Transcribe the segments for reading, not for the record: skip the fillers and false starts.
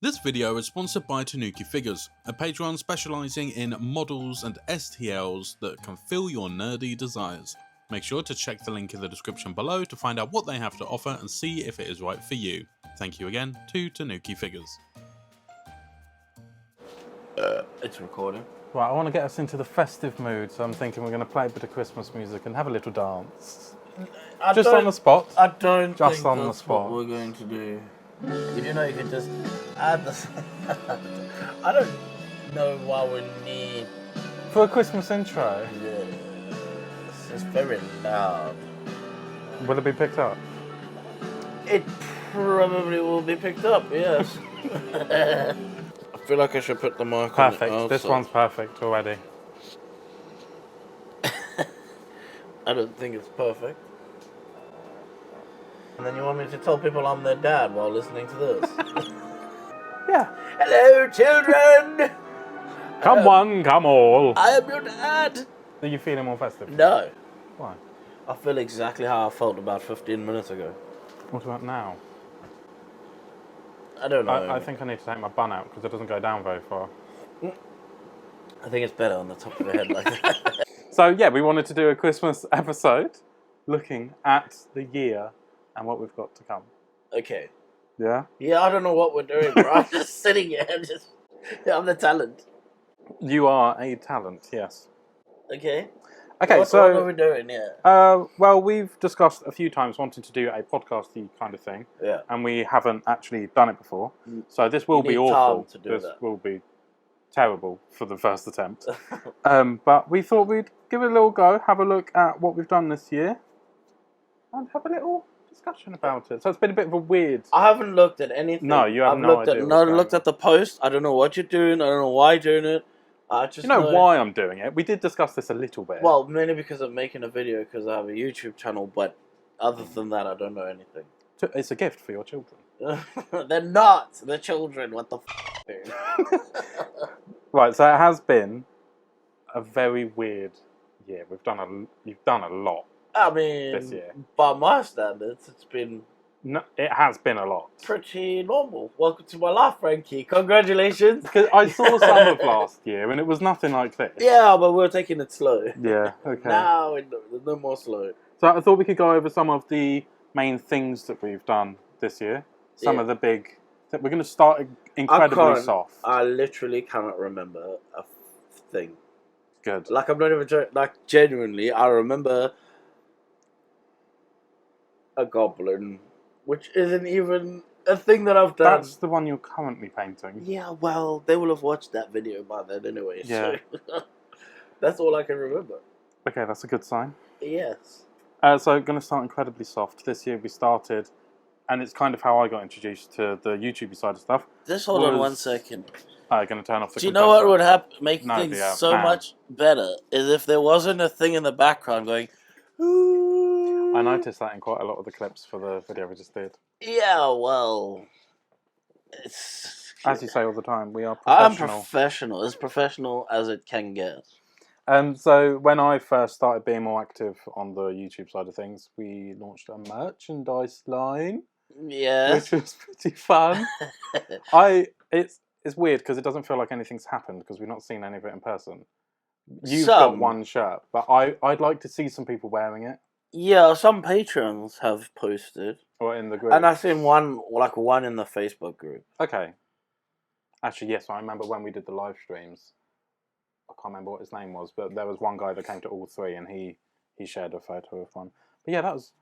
This video is sponsored by Tanuki Figures, a Patron specialising in models and STLs that can fill your nerdy desires. Make sure to check the link in the description below to find out what they have to offer and see if it is right for you. Thank you again to Tanuki Figures. It's recording. Right, I want to get us into the festive mood, so I'm thinking we're going to play a bit of Christmas music and have a little dance. Just on the spot? I don't Just think on the that's spot. what we're going to do. You know, you can just add this. I don't know why we need... For a Christmas intro? Yes, it's very loud. Will it be picked up? It probably will be picked up, yes. I feel like I should put the mic Perfect. on. This one's perfect already. I don't think it's perfect. And then you want me to tell people I'm their dad while listening to this? Yeah. Hello, children! Come one, come all. I am your dad! Are you feeling more festive? No. Why? I feel exactly how I felt about 15 minutes ago. What about now? I don't know. I think I need to take my bun out because it doesn't go down very far. I think it's better on the top of the head like that. So yeah, we wanted to do a Christmas episode looking at the year and what we've got to come. Okay. Yeah? Yeah, I don't know what we're doing, bro. I'm just sitting here. I'm the talent. You are a talent, yes. Okay. Okay, what so... are we doing here? Well, we've discussed a few times wanting to do a podcasty kind of thing. Yeah. And we haven't actually done it before. So this will You be need awful. time to do This that. will be terrible for the first attempt. But we thought we'd give it a little go, have a look at what we've done this year, and have a little discussion about it. So it's been a bit of a weird... I haven't looked at anything. No, you have no idea I looked at the post. I don't know what you're doing. I don't know why you're doing it. I just You know why I'm doing it? We did discuss this a little bit. Well, mainly because I'm making a video because I have a YouTube channel, but other than that, I don't know anything. It's a gift for your children. They're not. They're children. What the f***, dude? Right, so it has been a very weird year. You've done a lot. I mean, this year. By my standards, it's been No, it has been a lot. pretty normal. Welcome to my life, Frankie. Congratulations. Because I saw some of last year and it was nothing like this. Yeah, but we're taking it slow. Yeah, okay. Now, there's no more slow. So I thought we could go over some of the main things that we've done this year. Some of the big... We're going to start incredibly soft. I literally cannot remember a thing. Good. Like, I'm not even joking. Like, genuinely, I remember a goblin, which isn't even a thing that I've done. That's the one you're currently painting. Yeah, well, they will have watched that video by then anyway. Yeah. So that's all I can remember. Okay, that's a good sign. Yes. So going to start incredibly soft. This year we started, and it's kind of how I got introduced to the YouTube side of stuff. Just hold on 1 second. I'm going to turn off the Do you know what would make No, things yeah, so man. much better? Is if there wasn't a thing in the background going, ooh. I noticed that in quite a lot of the clips for the video we just did. Yeah, well, it's... As you say all the time, we are I'm professional. professional. As professional as it can get. So when I first started being more active on the YouTube side of things, we launched a merchandise line, Yes. which was pretty fun. It's weird because it doesn't feel like anything's happened because we've not seen any of it in person. You've got one shirt, but I'd like to see some people wearing it. Yeah, some patrons have posted. Or in the group. And I've seen one in the Facebook group. Okay. Actually, yes, I remember when we did the live streams. I can't remember what his name was, but there was one guy that came to all three and he shared a photo of one. But yeah, that's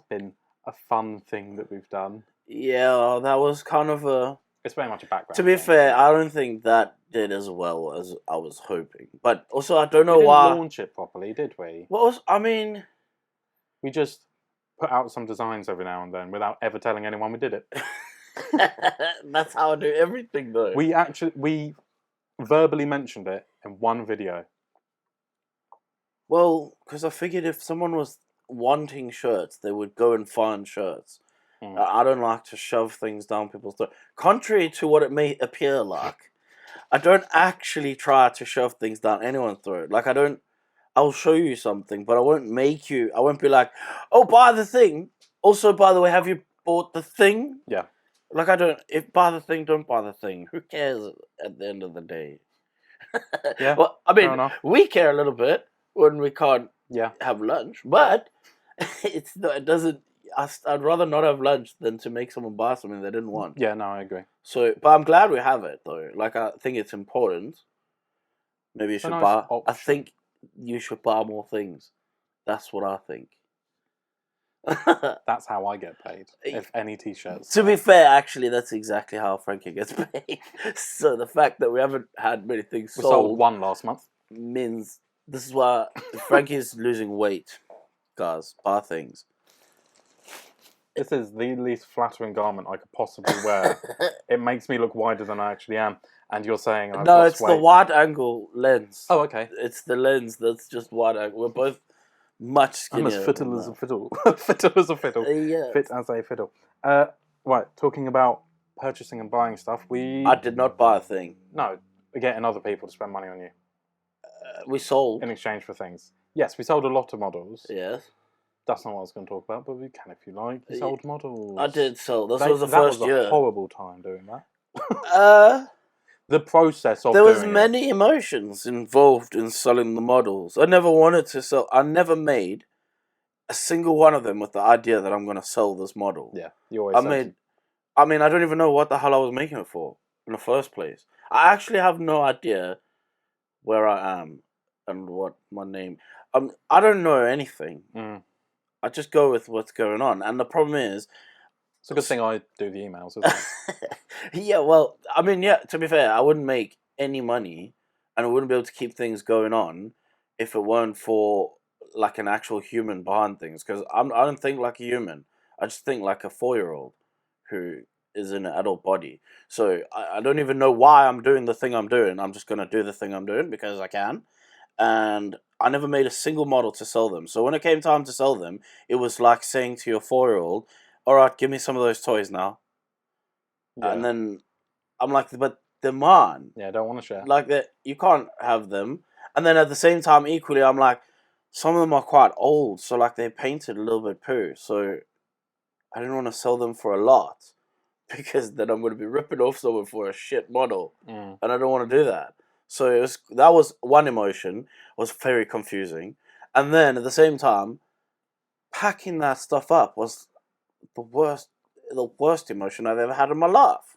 been a fun thing that we've done. Yeah, that was kind of a... It's very much a background. To be thing. fair, I don't think that did as well as I was hoping. But also, I don't know We didn't why... launch it properly, did we? I mean... We just put out some designs every now and then without ever telling anyone we did it. That's how I do everything, though. We verbally mentioned it in one video. Well, because I figured if someone was wanting shirts, they would go and find shirts. I don't like to shove things down people's throats. Contrary to what it may appear like, I don't actually try to shove things down anyone's throat. Like, I'll show you something, but I won't be like, oh, buy the thing. Also, by the way, have you bought the thing? Yeah. Like, I don't. If buy the thing, don't buy the thing. Who cares at the end of the day? Yeah, Well, I fair mean, enough. we care a little bit when we can't Yeah. have lunch, but it's not. It doesn't. I'd rather not have lunch than to make someone buy something they didn't want. Yeah, no, I agree. So, but I'm glad we have it though. Like, I think it's important. Maybe you It's a should nice buy. I option. think you should buy more things. That's what I think. That's how I get paid. If any t-shirts. To be fair, actually, that's exactly how Frankie gets paid. So the fact that we haven't had many things We sold sold one last month. means this is why Frankie's losing weight. Guys, buy things. This is the least flattering garment I could possibly wear. It makes me look wider than I actually am. And you're saying I've No, lost it's weight. the wide angle lens. Oh, okay. It's the lens that's just wide angle. We're both much skinnier. I'm as fiddle than as a that. fiddle. Fiddle as a fiddle. Yeah. Fit as a fiddle. Right, talking about purchasing and buying stuff, I did not buy a thing. No, we're getting other people to spend money on you. We sold. In exchange for things. Yes, we sold a lot of models. Yes. That's not what I was going to talk about, but we can if you like. You sold models. I did sell. This was the that first was year. a horrible time doing that. The process of there was doing many emotions involved in selling the models. I never wanted to sell. I never made a single one of them with the idea that I'm going to sell this model. Yeah, you always I mean, I don't even know what the hell I was making it for in the first place. I actually have no idea where I am and what my name. I don't know anything. I just go with what's going on, and the problem is, it's a good thing I do the emails, isn't it? yeah. Well, I mean, yeah. To be fair, I wouldn't make any money, and I wouldn't be able to keep things going on if it weren't for like an actual human behind things. Because I don't think like a human. I just think like a 4-year-old who is in an adult body. So I don't even know why I'm doing the thing I'm doing. I'm just gonna do the thing I'm doing because I can. And I never made a single model to sell them. So when it came time to sell them, it was like saying to your 4-year-old, "All right, give me some of those toys now." Yeah. And then I'm like, "But they're mine." Yeah, I don't want to share. Like that, you can't have them. And then at the same time, equally, I'm like, some of them are quite old, so like they're painted a little bit poo. So I didn't want to sell them for a lot because then I'm going to be ripping off someone for a shit model, and I don't want to do that. So that was one emotion. It was very confusing, and then at the same time, packing that stuff up was the worst emotion I've ever had in my life.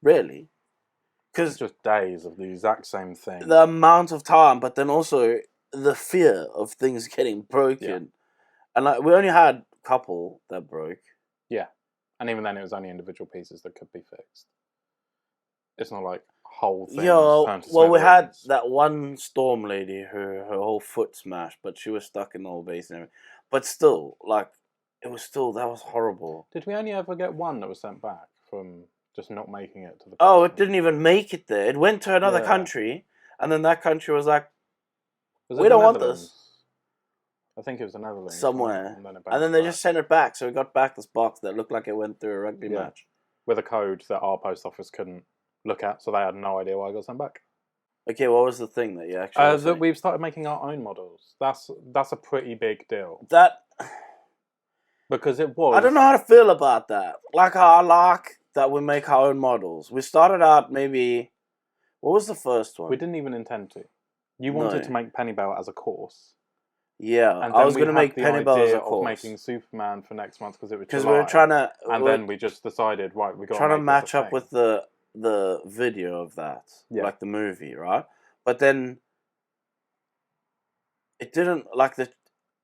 Really, because It's just days of the exact same thing. the amount of time, but then also the fear of things getting broken, and like we only had a couple that broke. Yeah, and even then, it was only individual pieces that could be fixed. It's not like whole things. Well, we had that one storm lady who her whole foot smashed, but she was stuck in the whole basin. And everything. But still, like, that was horrible. Did we only ever get one that was sent back from just not making it to the? Oh, person? it didn't even make it there. It went to another country, and then that country was like, "We don't want this." I think it was the Netherlands. Somewhere. And then they just sent it back, so we got back this box that looked like it went through a rugby match. With a code that our post office couldn't look at, so they had no idea why I got sent back. Okay, what was the thing that you actually that we've started making our own models. That's a pretty big deal. Because it was... I don't know how to feel about that. Like, I like that we make our own models. We started out maybe... What was the first one? We didn't even intend to. You wanted to make Pennybell as a course. Yeah, and I was going to make Pennybell as a course. Making Superman for next month because it was July. Because we were trying to... And then we just decided, right, we got trying to match up with the video of that. Yeah. Like the movie, right? But then... It didn't... Like,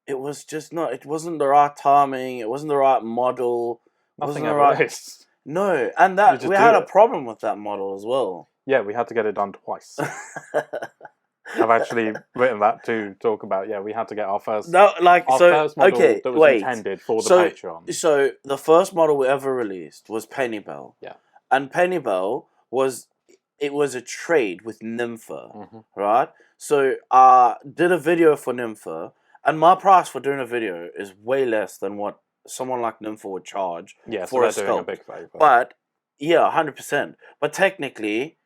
it was just not... It wasn't the right timing. It wasn't the right model. Nothing ever is. No, and that we had a problem with that model as well. Yeah, we had to get it done twice. I've actually written that to talk about. Yeah, we had to get our first. No, like first model that was intended for the Patron. So the first model we ever released was Pennybell. Yeah, and Pennybell was a trade with Nympha, right? So I did a video for Nympha, and my price for doing a video is way less than what someone like Nympha would charge for a sculpt. Doing a big favor. But yeah, 100%. But technically,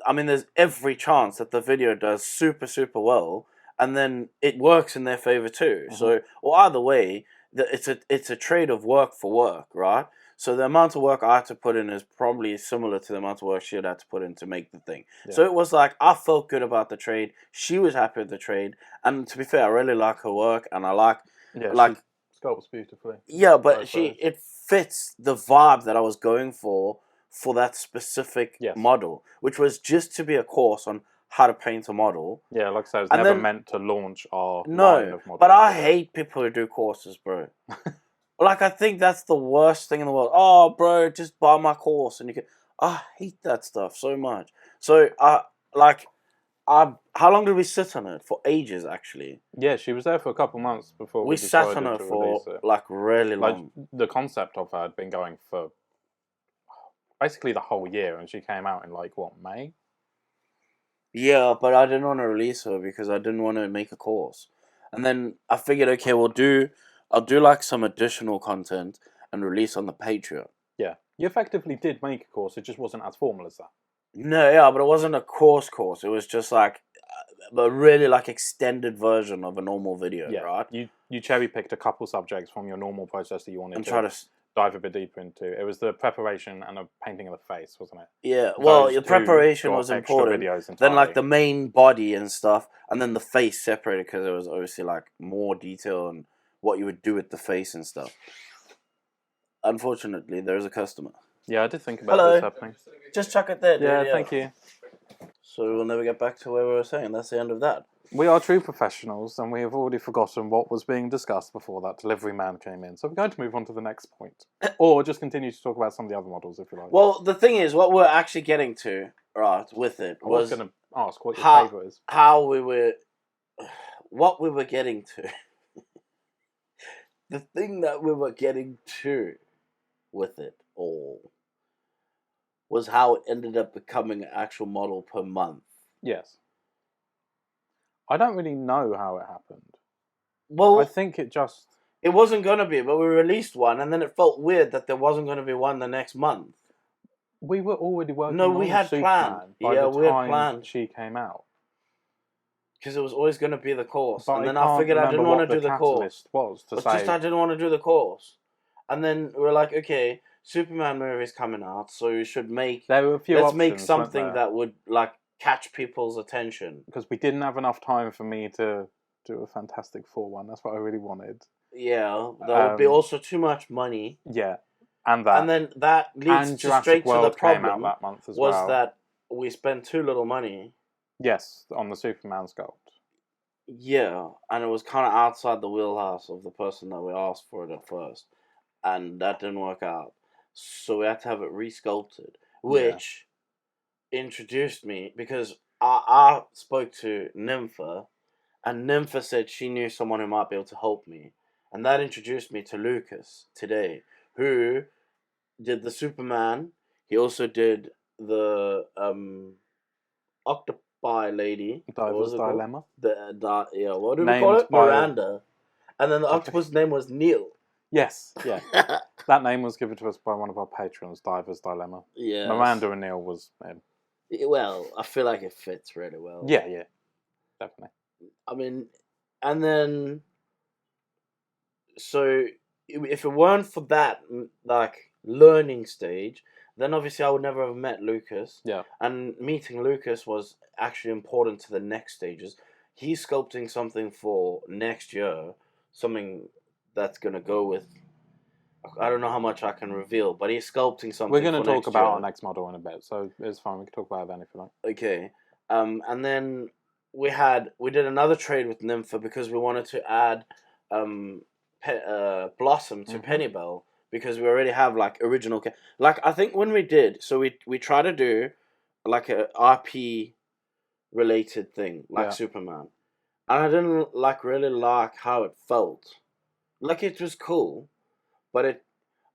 I mean, there's every chance that the video does super, super well, and then it works in their favor too. So, or either way, it's a trade of work for work, right? So the amount of work I had to put in is probably similar to the amount of work she had to put in to make the thing. Yeah. So it was like, I felt good about the trade. She was happy with the trade. And to be fair, I really like her work. And I like, Yeah, like, she sculpts beautifully. yeah, but Both ways. it fits the vibe that I was going for that specific Yes. model, which was just to be a course on how to paint a model. Yeah, like I said, it's And never then- meant to launch our line No, of models. but I hate people who do courses, bro. Like, I think that's the worst thing in the world. Oh, bro, just buy my course and you can. I hate that stuff so much. So, how long did we sit on it? For ages, actually. Yeah, she was there for a couple months before We decided sat on her to for, release it. like, really Like, long. the concept of her had been going for basically the whole year, and she came out in, like, what, May? Yeah, but I didn't want to release her because I didn't want to make a course. And then I figured, okay, I'll do like some additional content and release on the Patreon. Yeah. You effectively did make a course, it just wasn't as formal as that. No, yeah, but it wasn't a course. It was just like a really like extended version of a normal video, Yeah. right? You cherry-picked a couple subjects from your normal process that you wanted And to try to dive a bit deeper into. It was the preparation and the painting of the face, wasn't it? yeah. Well, Those the two preparation got was extra important. videos Then like entirely. the main body and stuff, and then the face separated because there was obviously like more detail and what you would do with the face and stuff. Unfortunately, there is a customer. Yeah, I did think about Hello. this happening. Just chuck it there, dude. Yeah, thank you. So we'll never get back to where we were saying. That's the end of that. We are true professionals, and we have already forgotten what was being discussed before that delivery man came in. So we're going to move on to the next point. Or just continue to talk about some of the other models, if you like. Well, the thing is, what we're actually getting to, right, with it, I was was going to ask what your how- favourite is. how we were, what we were getting to. The thing that we were getting to with it all was how it ended up becoming an actual model per month. Yes. I don't really know how it happened. Well, I think it just... it wasn't going to be, but we released one, and then it felt weird that there wasn't going to be one the next month. We were already working No, on we had Superman planned. by Yeah, the we had time planned. she came out. Because it was always going to be the course. But and then I I figured I can't didn't remember want to what do the course. catalyst was to It's say... just I didn't want to do the course. And then we were like, okay, Superman movie is coming out, so we should make... There were a few let's options, make weren't something there? that would, like, catch people's attention. Because we didn't have enough time for me to do a Fantastic Four one. That's what I really wanted. Yeah, that would be also too much money. Yeah, and that. And then that leads And to Jurassic straight to the World came out problem that month as was well. that we spent too little money. Yes, on the Superman sculpt. Yeah, and it was kind of outside the wheelhouse of the person that we asked for it at first. And that didn't work out. So we had to have it re-sculpted, which introduced me, because I spoke to Nympha, and Nympha said she knew someone who might be able to help me. And that introduced me to Lucas today, who did the Superman. He also did the Octopi lady. What was Diver's it called? Dilemma. Yeah, what do we Named call it? by- Miranda. And then the octopus name was Neil. Yes, yeah. That name was given to us by one of our patrons, Diver's Dilemma. Yeah. Miranda and Neil was... Well, I feel like it fits really well. yeah, definitely. I mean, and then... So, if it weren't for that, like, learning stage, then obviously I would never have met Lucas. Yeah. And meeting Lucas was actually important to the next stages. He's sculpting something for next year, something that's going to go with... I don't know how much I can reveal, but he's sculpting something. We're going to for talk next about year. our next model in a bit, so it's fine. We can talk about it then if you like. Okay. And then we did another trade with Nympha because we wanted to add Blossom to Pennybell, because we already have like original. Like I think when we did, so we try to do like a RP related thing like Superman, and I didn't really like how it felt. Like it was cool, but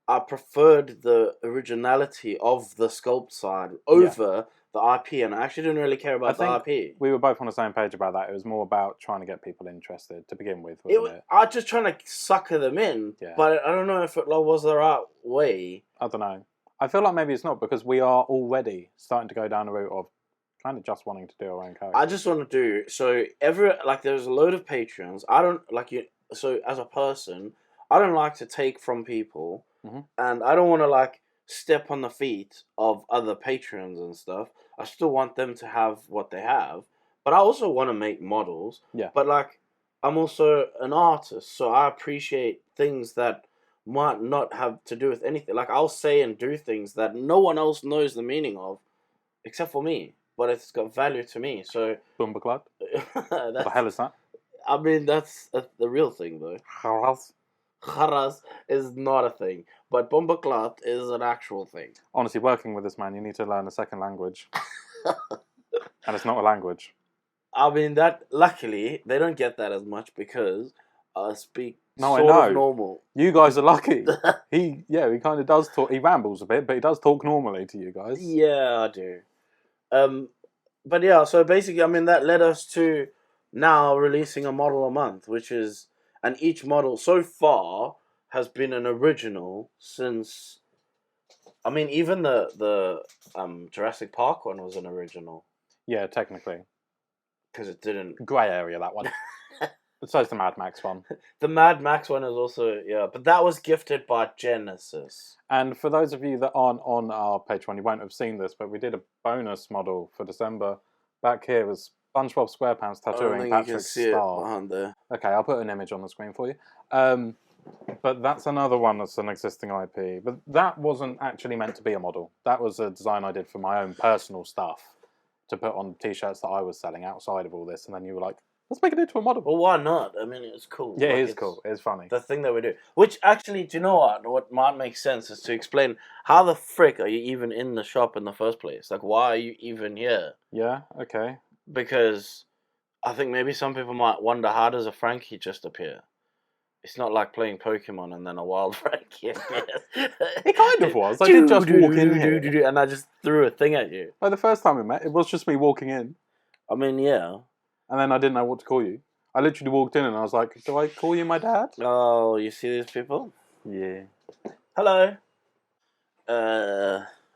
I preferred the originality of the sculpt side over the IP, and I actually didn't really care about the IP. We were both on the same page about that. It was more about trying to get people interested to begin with, wasn't it? I was just trying to sucker them in, but I don't know if it was the right way. I don't know. I feel like maybe it's not, because we are already starting to go down the route of kind of just wanting to do our own character. I just want to do, so there's a load of Patrons. I don't, so as a person, I don't like to take from people and I don't want to like step on the feet of other patrons and stuff. I still want them to have what they have, but I also want to make models. Yeah. But like, I'm also an artist, so I appreciate things that might not have to do with anything. Like, I'll say and do things that no one else knows the meaning of, except for me. But it's got value to me. So Bumberclad? What the hell is that? I mean, that's the real thing, though. Charas is not a thing, but Bombaklat is an actual thing. Honestly, working with this man, you need to learn a second language. And it's not a language. I mean, that luckily they don't get that as much because I speak No, sort I know. of normal. You guys are lucky. He kind of does talk. He rambles a bit, but he does talk normally to you guys. Yeah, I do. But yeah, so basically, I mean, that led us to now releasing a model a month, which is, and each model so far has been an original since. I mean, even the Jurassic Park one was an original. Yeah, technically. Because it didn't. Grey area, that one. So is the Mad Max one. The Mad Max one is also, yeah, but that was gifted by Genesis. And for those of you that aren't on our Patreon, you won't have seen this, but we did a bonus model for December. Back here was SpongeBob SquarePants tattooing Patrick's star. Behind there. Okay, I'll put an image on the screen for you. But that's another one that's an existing IP. But that wasn't actually meant to be a model. That was a design I did for my own personal stuff to put on t-shirts that I was selling outside of all this. And then you were like, let's make it into a model. Well, why not? I mean, it's cool. Yeah, like, it is cool. It's funny. The thing that we do. Which actually, do you know what? What might make sense is to explain how the frick are you even in the shop in the first place? Like, why are you even here? Yeah, okay. Because I think maybe some people might wonder, how does a Frankie just appear? It's not like playing Pokemon and then a wild Frankie appears. It kind of was. I did just walk in here. And I just threw a thing at you. Like the first time we met, it was just me walking in. I mean, yeah. And then I didn't know what to call you. I literally walked in and I was like, do I call you my dad? Oh, you see these people? Yeah. Hello.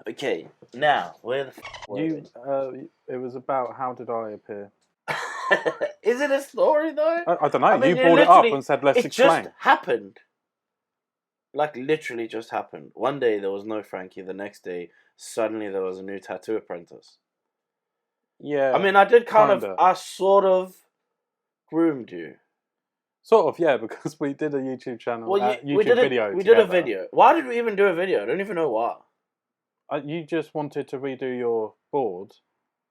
Okay. Now, where the It was about how did I appear? Is it a story though? I don't know. I mean, you brought it up and said, let's it explain. It just happened. Like, literally just happened. One day there was no Frankie. The next day, suddenly there was a new tattoo apprentice. Yeah. I mean, I did kinda. I sort of groomed you. Sort of, yeah, because we did a YouTube channel, Well, we did a video. Why did we even do a video? I don't even know why. You just wanted to redo your board,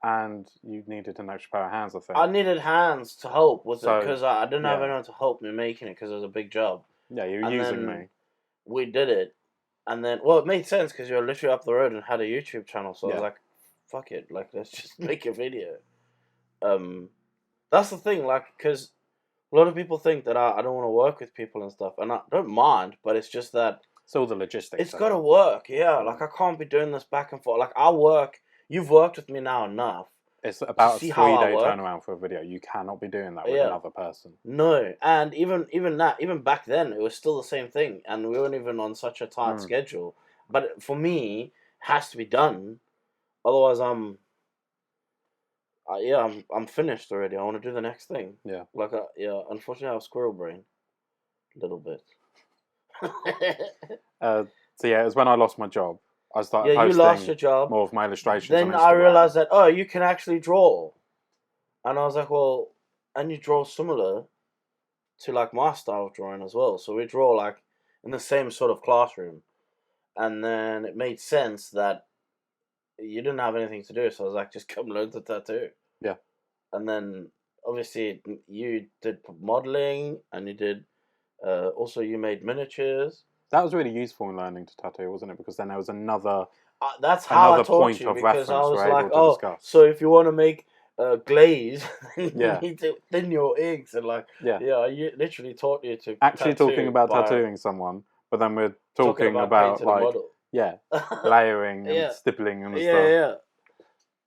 and you needed an extra pair of hands, I think. I needed hands to help with it, because I didn't have anyone to help me making it, because it was a big job. Yeah, you were using me. We did it, and then, well, it made sense, because you were literally up the road and had a YouTube channel, so I was like, fuck it, like, let's just make a video. That's the thing, like, because a lot of people think that I don't want to work with people and stuff, and I don't mind, but it's just that it's all the logistics. It's got to work, yeah. Like, I can't be doing this back and forth. Like, you've worked with me now enough. It's about a 3-day turnaround for a video. You cannot be doing that with another person. No, and even back then, it was still the same thing, and we weren't even on such a tight schedule. But for me, it has to be done. Otherwise, I'm finished already. I want to do the next thing. Yeah. Like, unfortunately, I have squirrel brain. A little bit. So yeah, it was when I lost my job. I started posting you lost your job. More of my illustrations. Then I realized that, you can actually draw. And I was like, well, and you draw similar to like my style of drawing as well. So we draw like in the same sort of classroom. And then it made sense that you didn't have anything to do. So I was like, just come learn to tattoo. Yeah. And then obviously you did modeling and you did, also you made miniatures. That was really useful in learning to tattoo, wasn't it? Because then there was another. That's how I taught point you, of because reference I was we're like, able to discuss. so if you want to make glaze, you Yeah. need to thin your inks and like, I literally taught you to actually tattoo talking about tattooing someone, but then we're talking about painting a like model. layering and stippling and stuff. Yeah.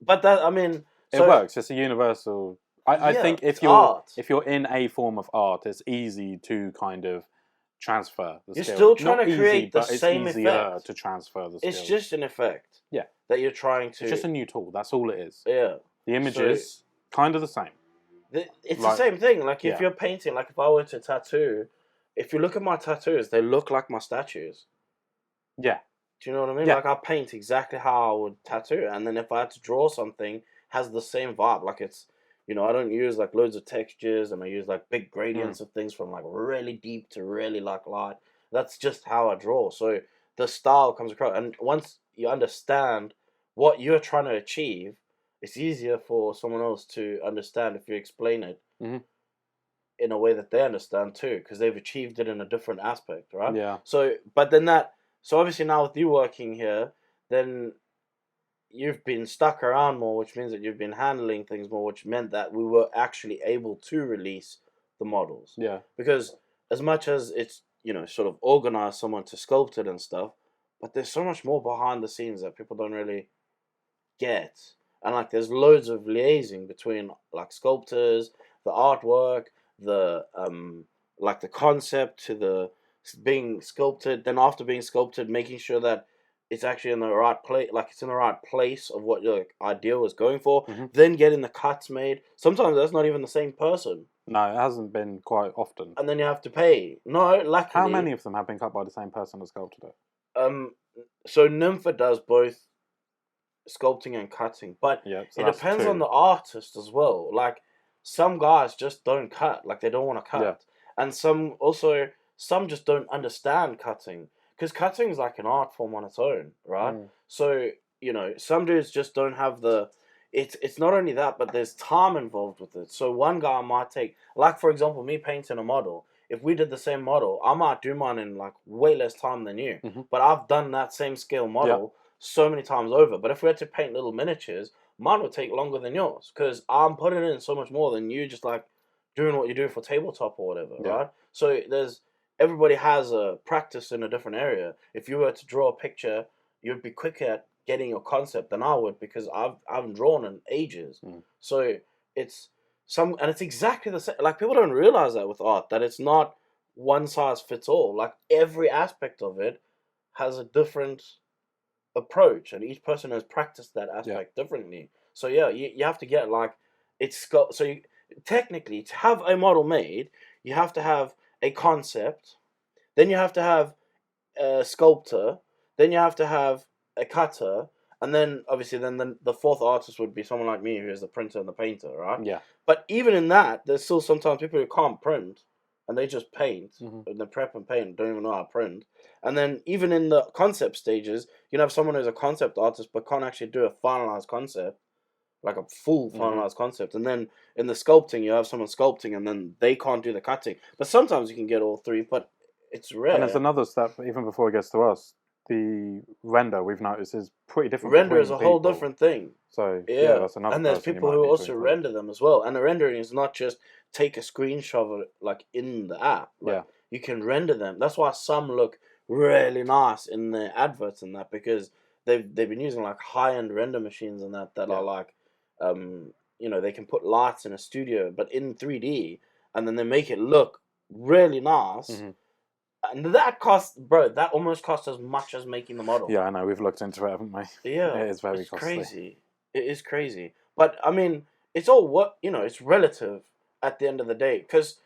But that, I mean, it works. It's a universal. I think if you're in a form of art, it's easy to kind of transfer the You're skill. still trying Not to create easy, the but same it's easier effect. to transfer the skill. It's just an effect. Yeah. That you're trying to. It's just a new tool. That's all it is. Yeah. The image is kind of the same. It's the same thing. Like, if you're painting, like if I were to tattoo, if you look at my tattoos, they look like my statues. Yeah. Do you know what I mean? Yeah. Like I paint exactly how I would tattoo, and then if I had to draw something, has the same vibe. Like it's, I don't use like loads of textures, and I use like big gradients of things from like really deep to really like light. That's just how I draw. So the style comes across, and once you understand what you're trying to achieve, it's easier for someone else to understand if you explain it in a way that they understand too, because they've achieved it in a different aspect, right? Yeah. So, so obviously now with you working here, then you've been stuck around more, which means that you've been handling things more, which meant that we were actually able to release the models. Yeah. Because as much as it's, sort of organize someone to sculpt it and stuff, but there's so much more behind the scenes that people don't really get. And like there's loads of liaising between like sculptors, the artwork, the like the concept to the being sculpted, then after being sculpted making sure that it's actually in the right place, like it's in the right place of what your idea was going for, then getting the cuts made. Sometimes that's not even the same person. No, it hasn't been quite often. And then you have to pay. No, luckily. How many of them have been cut by the same person that sculpted it? So Nympha does both sculpting and cutting, but Yeah, so it that's depends two. on the artist as well. Like some guys just don't cut, like they don't want to cut, and some just don't understand cutting, because cutting is like an art form on its own, right? So some dudes just don't have the. It's not only that, but there's time involved with it. So one guy might take, like for example, me painting a model. If we did the same model, I might do mine in like way less time than you, but I've done that same scale model so many times over. But if we had to paint little miniatures, mine would take longer than yours, because I'm putting in so much more than you just like doing what you do for tabletop or whatever, right? So everybody has a practice in a different area. If you were to draw a picture, you'd be quicker at getting your concept than I would, because I haven't drawn in ages. So it's it's exactly the same. Like people don't realize that with art, that it's not one size fits all. Like every aspect of it has a different approach, and each person has practiced that aspect differently. So you have to get like technically to have a model made, you have to have a concept, then you have to have a sculptor, then you have to have a cutter, and then obviously then the fourth artist would be someone like me, who is the printer and the painter, right? Yeah. But even in that, there's still sometimes people who can't print and they just paint, and they prep and paint, don't even know how to print. And then even in the concept stages, you can have someone who's a concept artist but can't actually do a finalized concept, like a full finalized concept. And then in the sculpting, you have someone sculpting and then they can't do the cutting. But sometimes you can get all three, but it's rare. And there's another step, even before it gets to us. The render, we've noticed, is pretty different. Render is a whole different thing. So yeah, that's another. And there's people who also render them as well. And the rendering is not just take a screenshot of it like in the app. Like, you can render them. That's why some look really nice in the adverts and that, because they've been using like high end render machines and that are like, they can put lights in a studio but in 3D, and then they make it look really nice. And that costs, bro, that almost costs as much as making the model. Yeah, I know. We've looked into it, haven't we? Yeah. It is very costly. Crazy. It is crazy. But, I mean, it's all it's relative at the end of the day. Because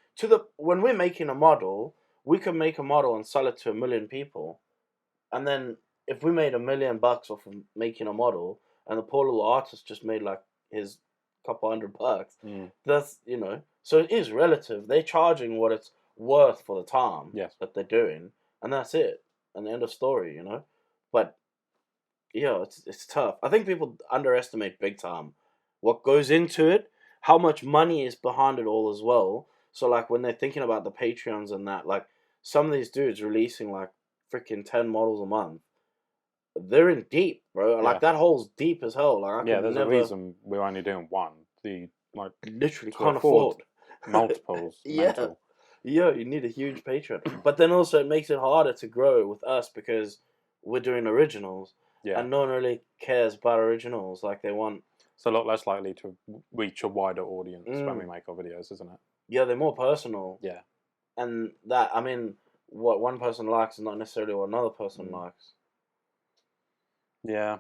when we're making a model, we can make a model and sell it to 1 million people. And then if we made $1 million off of making a model, and the poor little artist just made like his couple $100, that's, so it is relative. They're charging what it's worth for the time that they're doing, and that's it, and the end of story, But it's tough. I think people underestimate big time what goes into it, how much money is behind it all as well. So like when they're thinking about the Patreons and that, like some of these dudes releasing like freaking 10 models a month, they're in deep, bro. Like that hole's deep as hell. Like there's a reason we're only doing one. Literally can't afford multiples. Mental. Yeah, you need a huge Patreon. But then also it makes it harder to grow with us, because we're doing originals. Yeah. And no one really cares about originals. Like they want... It's a lot less likely to reach a wider audience when we make our videos, isn't it? Yeah, they're more personal. Yeah. And that, I mean, what one person likes is not necessarily what another person likes. Yeah.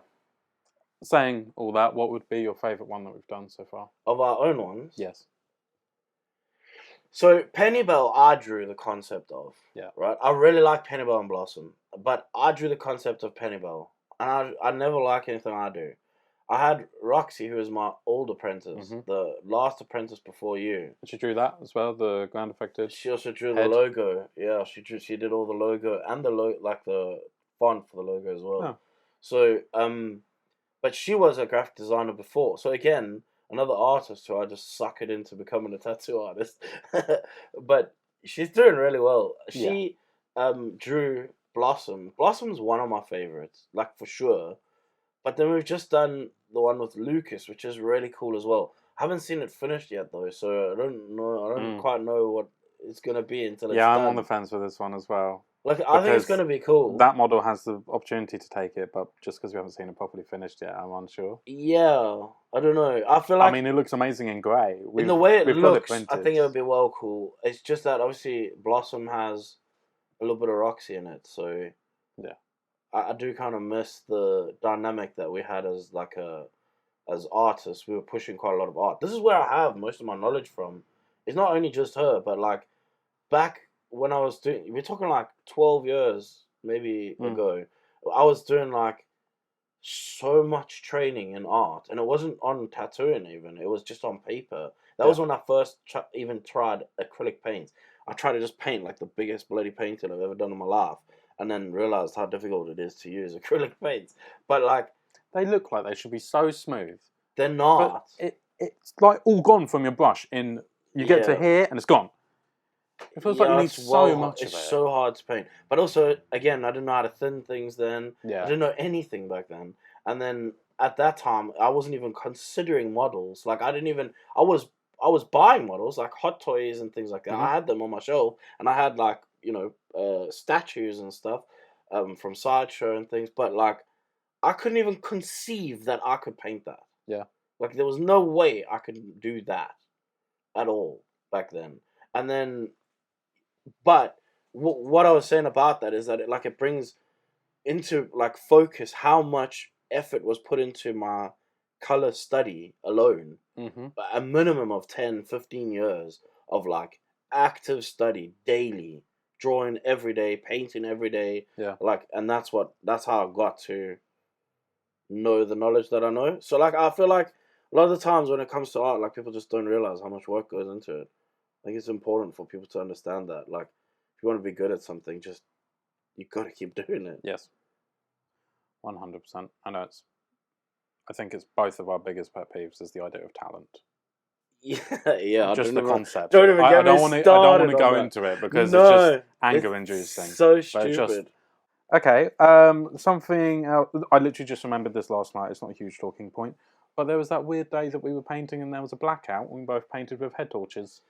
Saying all that, what would be your favourite one that we've done so far? Of our own ones? Yes. So, Pennybell, I drew the concept of. Yeah. Right? I really like Pennybell and Blossom. but I drew the concept of Pennybell, and I never like anything I do. I had Roxy, who was my old apprentice, the last apprentice before you. She drew that as well, the Groundeffected. She also drew head. the logo. Yeah, she did all the logo and the font for the logo as well. Oh. So but she was a graphic designer before. So again, another artist who I just suckered into becoming a tattoo artist. But she's doing really well. She drew Blossom. Blossom's one of my favorites, like for sure. But then we've just done the one with Lucas, which is really cool as well. Haven't seen it finished yet though, so I don't know. I don't quite know what it's gonna be until it's done. I'm on the fence with this one as well. Like I think it's gonna be cool. That model has the opportunity to take it, but just because we haven't seen it properly finished yet, I'm unsure. Yeah, I don't know. I feel like it looks amazing in grey. In the way it looks, I think it would be well cool. It's just that obviously Blossom has a little bit of Roxy in it, so yeah. I do kind of miss the dynamic that we had as as artists. We were pushing quite a lot of art. This is where I have most of my knowledge from. It's not only just her, but like back when I was doing, we're talking like 12 years maybe ago. I was doing like so much training in art, and it wasn't on tattooing even. It was just on paper. That was when I first even tried acrylic paints. I tried to just paint like the biggest bloody painting I've ever done in my life. And then realised how difficult it is to use acrylic paints. But like, they look like they should be so smooth. They're not. But it's like all gone from your brush. You get to here and it's gone. It feels like you need so much of it. It's so hard to paint. But also, again, I didn't know how to thin things then. Yeah. I didn't know anything back then. And then at that time, I wasn't even considering models. Like I was buying models like Hot Toys and things like that. I had them on my shelf, and I had like statues and stuff from Sideshow and things, but like I couldn't even conceive that I could paint that. Yeah. Like there was no way I could do that at all back then. And then, but what I was saying about that is that it brings into like focus how much effort was put into my color study alone. A minimum of 10, 15 years of like active study daily. Drawing every day, painting every day, and that's how I got to know the knowledge that I know. So like I feel like a lot of the times when it comes to art, like people just don't realize how much work goes into it. I think it's important for people to understand that. Like if you want to be good at something, you got to keep doing it. Yes, 100%. I think it's both of our biggest pet peeves is the idea of talent. Yeah. Just the concept. Don't even get me started. I don't want to go into it because it's just anger-inducing. So stupid. Okay. Something else. I literally just remembered this last night. It's not a huge talking point, but there was that weird day that we were painting and there was a blackout. And we both painted with head torches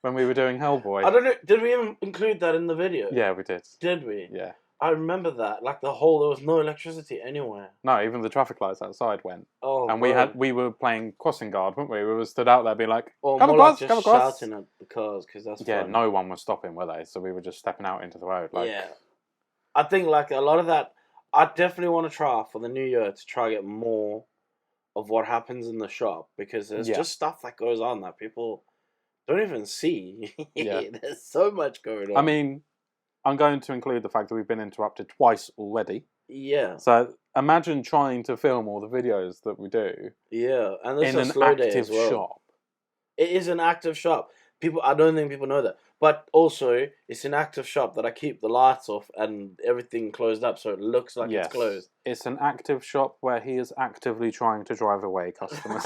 when we were doing Hellboy. I don't know. Did we even include that in the video? Yeah, we did. Did we? Yeah. I remember that. Like there was no electricity anywhere. No, even the traffic lights outside went. Oh, and we were playing crossing guard, weren't we? We were stood out there being like, come across, like come across. Shouting at the cars because that's fun. No one was stopping, were they? So we were just stepping out into the road. Yeah. I think like a lot of that, I definitely want to try for the new year to try to get more of what happens in the shop because there's just stuff that goes on that people don't even see. There's so much going on. I mean, I'm going to include the fact that we've been interrupted twice already. Yeah. So imagine trying to film all the videos that we do. Yeah, and this in is a an slow day active as well. shop. It is an active shop. I don't think people know that. But also, it's an active shop that I keep the lights off and everything closed up so it looks like it's closed. It's an active shop where he is actively trying to drive away customers.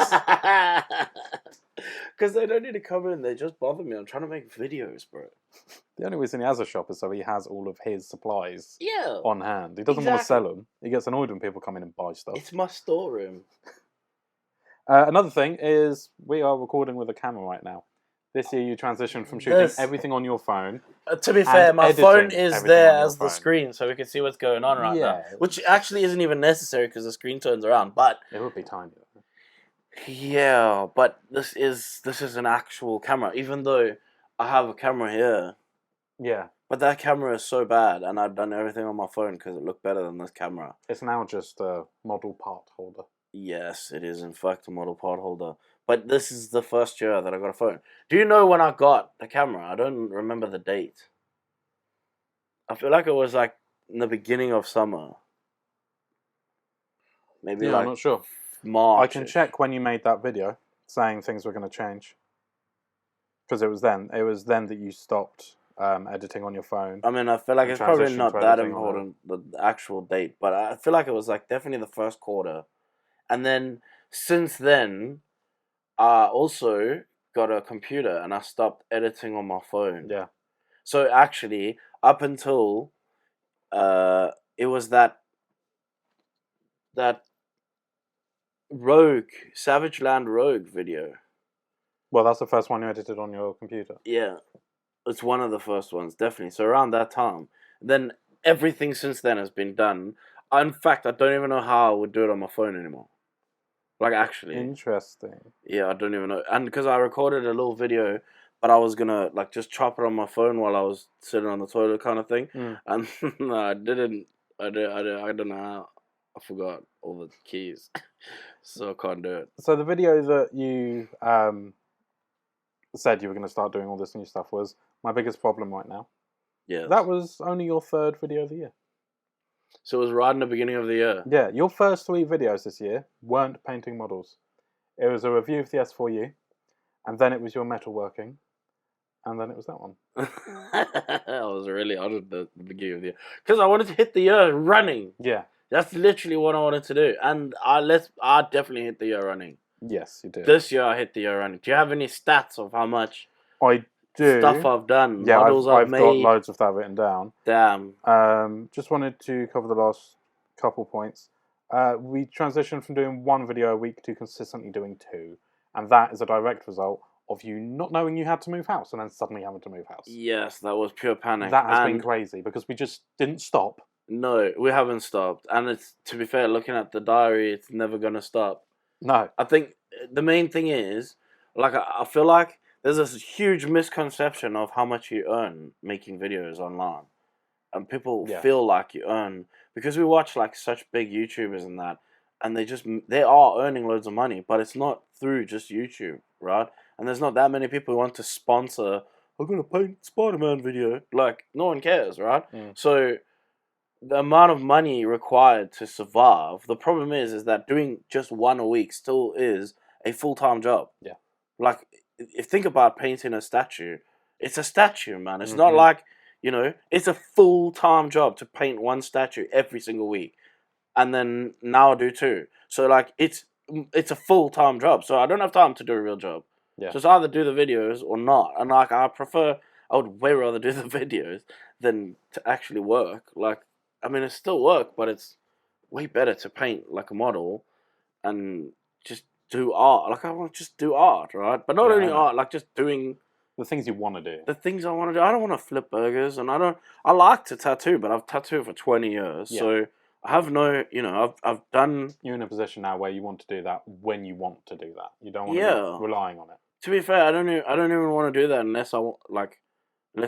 Because they don't need to come in, they just bother me. I'm trying to make videos, bro. The only reason he has a shop is so he has all of his supplies on hand. He doesn't want to Exactly. sell them. He gets annoyed when people come in and buy stuff. It's my storeroom. Another thing is we are recording with a camera right now. This year you transitioned from shooting everything on your phone. To be fair, my phone is there as the screen so we can see what's going on right now. Which actually isn't even necessary because the screen turns around, but... It would be tiny. Yeah, but this is an actual camera, even though I have a camera here. Yeah. But that camera is so bad, and I've done everything on my phone because it looked better than this camera. It's now just a model part holder. Yes, it is in fact a model part holder. But this is the first year that I got a phone. Do you know when I got the camera? I don't remember the date. I feel like it was like in the beginning of summer. Maybe Yeah, like I'm not sure. March. I can check when you made that video saying things were going to change. Because it was then. It was then that you stopped editing on your phone. I mean, I feel like and it's probably transitioned not to that editing on important, the actual date, but I feel like it was like definitely the first quarter. And then since then, I also got a computer and I stopped editing on my phone. Yeah. So actually, up until it was that Rogue, Savage Land Rogue video. Well, that's the first one you edited on your computer. Yeah, it's one of the first ones, definitely. So around that time, then everything since then has been done. In fact, I don't even know how I would do it on my phone anymore. Like, actually. Interesting. Yeah, I don't even know. And because I recorded a little video, but I was gonna like just chop it on my phone while I was sitting on the toilet, kind of thing. And no, I didn't. I don't know how. I forgot all the keys, so I can't do it. So the video that you said you were going to start doing all this new stuff was my biggest problem right now. Yeah. That was only your third video of the year. So it was right in the beginning of the year. Yeah, your first 3 videos this year weren't painting models. It was a review of the S4U, and then it was your metalworking, and then it was that one. I was really out at the beginning of the year because I wanted to hit the year running. Yeah. That's literally what I wanted to do, and I definitely hit the year running. Yes, you did. This year I hit the year running. Do you have any stats of how much I do. stuff I've done? Yeah, models I've made? got loads of that written down. Damn. Just wanted to cover the last couple points. We transitioned from doing 1 video a week to consistently doing 2, and that is a direct result of you not knowing you had to move house and then suddenly having to move house. Yes, that was pure panic. That has been crazy because we just didn't stop. No, we haven't stopped. And it's, to be fair, looking at the diary, it's never going to stop. No. I think the main thing is, like, I feel like there's this huge misconception of how much you earn making videos online. And people feel like you earn, because we watch, like, such big YouTubers and that, and they are earning loads of money, but it's not through just YouTube, right? And there's not that many people who want to sponsor, I'm going to paint Spider-Man video. Like, no one cares, right? So the amount of money required to survive, the problem is that doing just 1 a week still is a full-time job. Yeah. Like, if think about painting a statue, it's a statue, man. It's not like, you know, it's a full-time job to paint 1 statue every single week. And then now I do 2. So, like, it's a full-time job. So I don't have time to do a real job. Yeah. So it's either do the videos or not. And, like, I would way rather do the videos than to actually work. Like, I mean, it's still work, but it's way better to paint like a model and just do art. Like, I want to just do art, right? But not only art, like just doing the things you want to do. The things I want to do. I don't want to flip burgers, and I like to tattoo, but I've tattooed for 20 years, so I have no, you know, I've done. You're in a position now where you want to do that when you want to do that. You don't want to be relying on it. To be fair, I don't even want to do that unless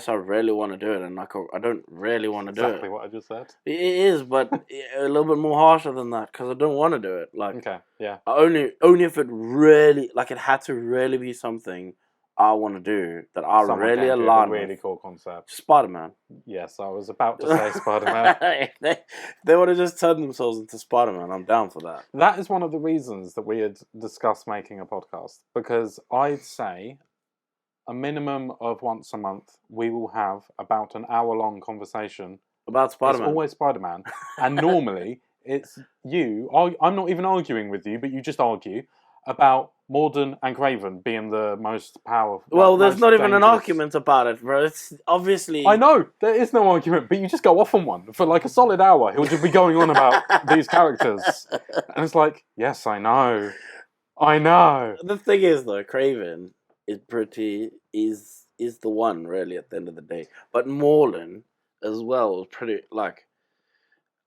I really want to do it, and like I don't really want to do it. Exactly what I just said. It is, but a little bit more harsher than that because I don't want to do it. Like, okay, yeah. Only if it really, like, it had to really be something I want to do that I really align with. Really cool concept. Spider-Man. Yes, I was about to say Spider-Man. They would have just turned themselves into Spider-Man. I'm down for that. That is one of the reasons that we had discussed making a podcast, because I'd say a minimum of once a month, we will have about an hour-long conversation about Spider-Man. It's always Spider-Man, and normally it's you. I'm not even arguing with you, but you just argue about Morden and Craven being the most powerful. Well, there's not even an argument about it, bro. It's obviously. I know there is no argument, but you just go off on one for like a solid hour. He'll just be going on about these characters, and it's like, yes, I know. The thing is, though, Craven is the one really at the end of the day, but Morden as well is pretty, like,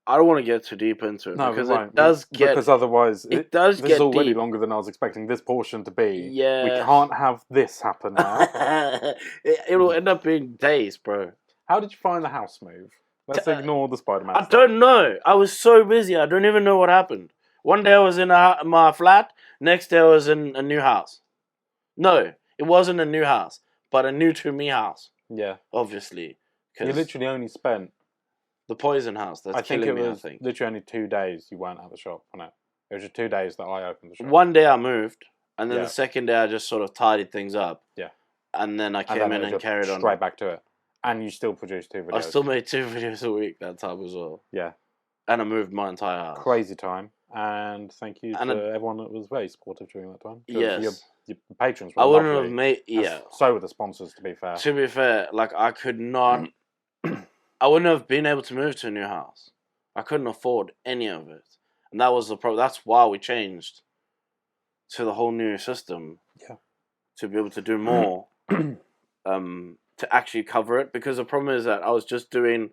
I don't want to get too deep into it because it does get... Because otherwise, this is already deep. Longer than I was expecting this portion to be. Yeah. We can't have this happen now. It'll end up being days, bro. How did you find the house move? Let's ignore the Spider-Man stuff. I don't know. I was so busy. I don't even know what happened. One day I was in my flat. Next day I was in a new house. No, it wasn't a new house, but a new to me house. Yeah. Obviously. You literally only spent The Poison House. That's I think killing it me. was I think literally only 2 days you weren't at the shop, wasn't it? It was just 2 days that I opened the shop. one day I moved, and then Yeah. the second day I just sort of tidied things up. Yeah. And then I And came then it in was and just carried on. straight back to it. And you still produced 2 videos. I still made 2 videos a week that time as well. Yeah. And I moved my entire house. Crazy time. And thank you And to everyone that was very supportive during that time. 'Cause Yes. Your patrons were I wouldn't lovely. have made... And Yeah. so were the sponsors, to be fair. To be fair, like, I could not... I wouldn't have been able to move to a new house. I couldn't afford any of it. And that was the problem. That's why we changed to the whole new system. Yeah. To be able to do more. To actually cover it. Because the problem is that I was just doing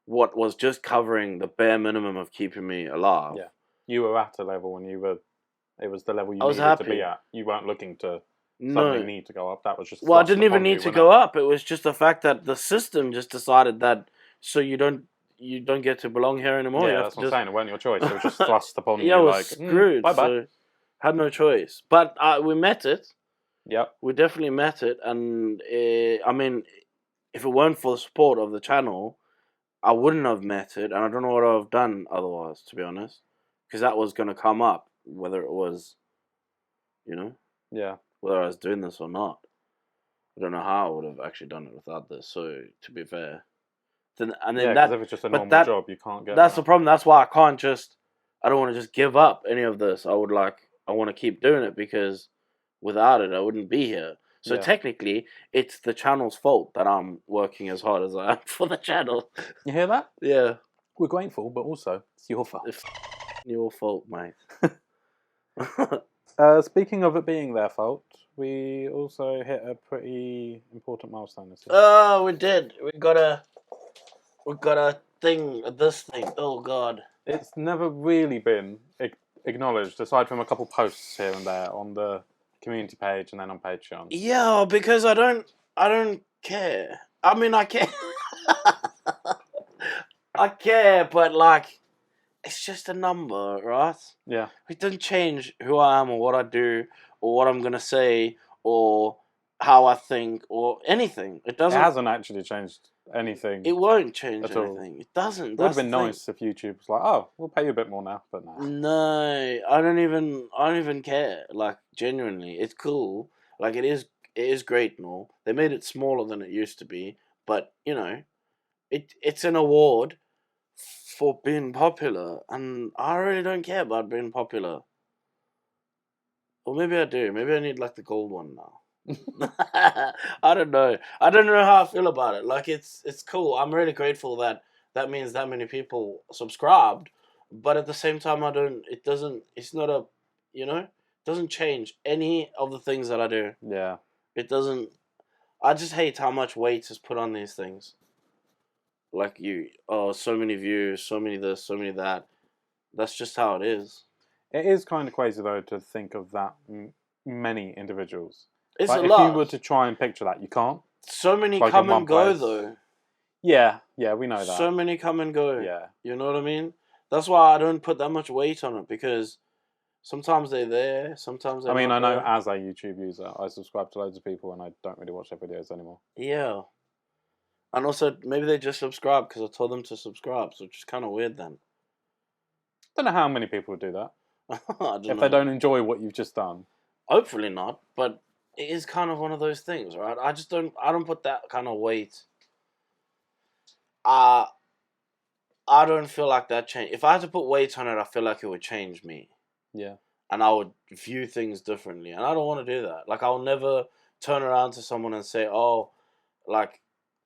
what was just covering the bare minimum of keeping me alive. Yeah. You were at a level when you were... It was the level you I was needed to happy. be at. You weren't looking to No. suddenly need to go up. That was just... Well, I thrust didn't even upon you, need to wasn't go it? up. It was just the fact that the system just decided that so you don't get to belong here anymore. You Yeah, have that's to what I'm just... saying. It wasn't your choice. It was just thrust upon you. Yeah, I was like, screwed. bye-bye. So had no choice. But we met it. Yep. We definitely met it. And I mean, if it weren't for the support of the channel, I wouldn't have met it. And I don't know what I'd have done otherwise, to be honest. Because that was going to come up, whether it was, you know, Yeah. whether I was doing this or not. I don't know how I would have actually done it without this. So, to be fair. And then Yeah, that, because if it's just a but normal job, you can't get that's that. the problem. That's why I don't want to just give up any of this. I want to keep doing it because without it, I wouldn't be here. So Yeah. technically, it's the channel's fault that I'm working as hard as I am for the channel. You hear that? Yeah. We're grateful, but also it's your fault. It's your fault, mate. Speaking of it being their fault, we also hit a pretty important milestone this year. Oh, we did. We got a thing, this thing. Oh, God. It's never really been acknowledged, aside from a couple posts here and there on the community page and then on Patreon. Yeah, because I don't care. I mean, I care. I care, but like, it's just a number, right? Yeah. It doesn't change who I am or what I do or what I'm gonna say or how I think or anything. It doesn't. It hasn't actually changed anything. It won't change at all. anything. It doesn't. It would have been nice if YouTube was like, "Oh, we'll pay you a bit more now," but no. No, I don't even care. Like, genuinely, it's cool. Like, it is great and all. They made it smaller than it used to be, but you know, it's an award for being popular, and I really don't care about being popular. Or maybe I do. Maybe I need like the gold one now. I don't know. I don't know how I feel about it. Like, it's cool. I'm really grateful that means that many people subscribed, but at the same time, it's not a, you know, it doesn't change any of the things that I do. Yeah. It doesn't. I just hate how much weight is put on these things. Like, so many views, so many this, so many that. That's just how it is. It is kind of crazy though to think of that many individuals. It's like, a if lot. you were to try and picture that, you can't. So many like come in and one go place. though. Yeah, we know that. So many come and go. Yeah. You know what I mean? That's why I don't put that much weight on it, because sometimes they're there, sometimes they're I mean, not I know there. as a YouTube user, I subscribe to loads of people and I don't really watch their videos anymore. Yeah. And also, maybe they just subscribe because I told them to subscribe, so it's just kind of weird then. Don't know how many people would do that. I don't If know. they don't enjoy what you've just done. Hopefully not, but it is kind of one of those things, right? I don't put that kind of weight. I don't feel like that change. If I had to put weight on it, I feel like it would change me. Yeah. And I would view things differently. And I don't want to do that. Like, I'll never turn around to someone and say, oh, like,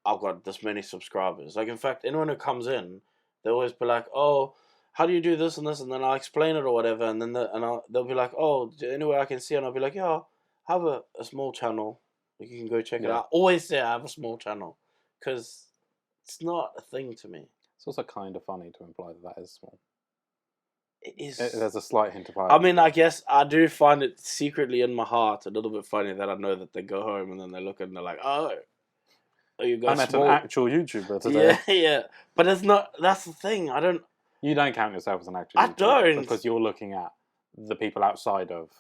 I've got this many subscribers. Like, in fact, anyone who comes in, they always be like, oh, how do you do this and this? And then I'll explain it or whatever. And then they'll be like, oh, anyway I can see. And I'll be like, yeah, I have a small channel. You can go check it out. I always say I have a small channel. Because it's not a thing to me. It's also kind of funny to imply that is small. It is. There's a slight hint of irony. I mean, I guess I do find it secretly in my heart a little bit funny that I know that they go home and then they look and they're like, oh, you I got met small. an actual YouTuber today. Yeah. But it's not. That's the thing. I don't. You don't count yourself as an actual YouTuber. I don't. Because you're looking at the people outside of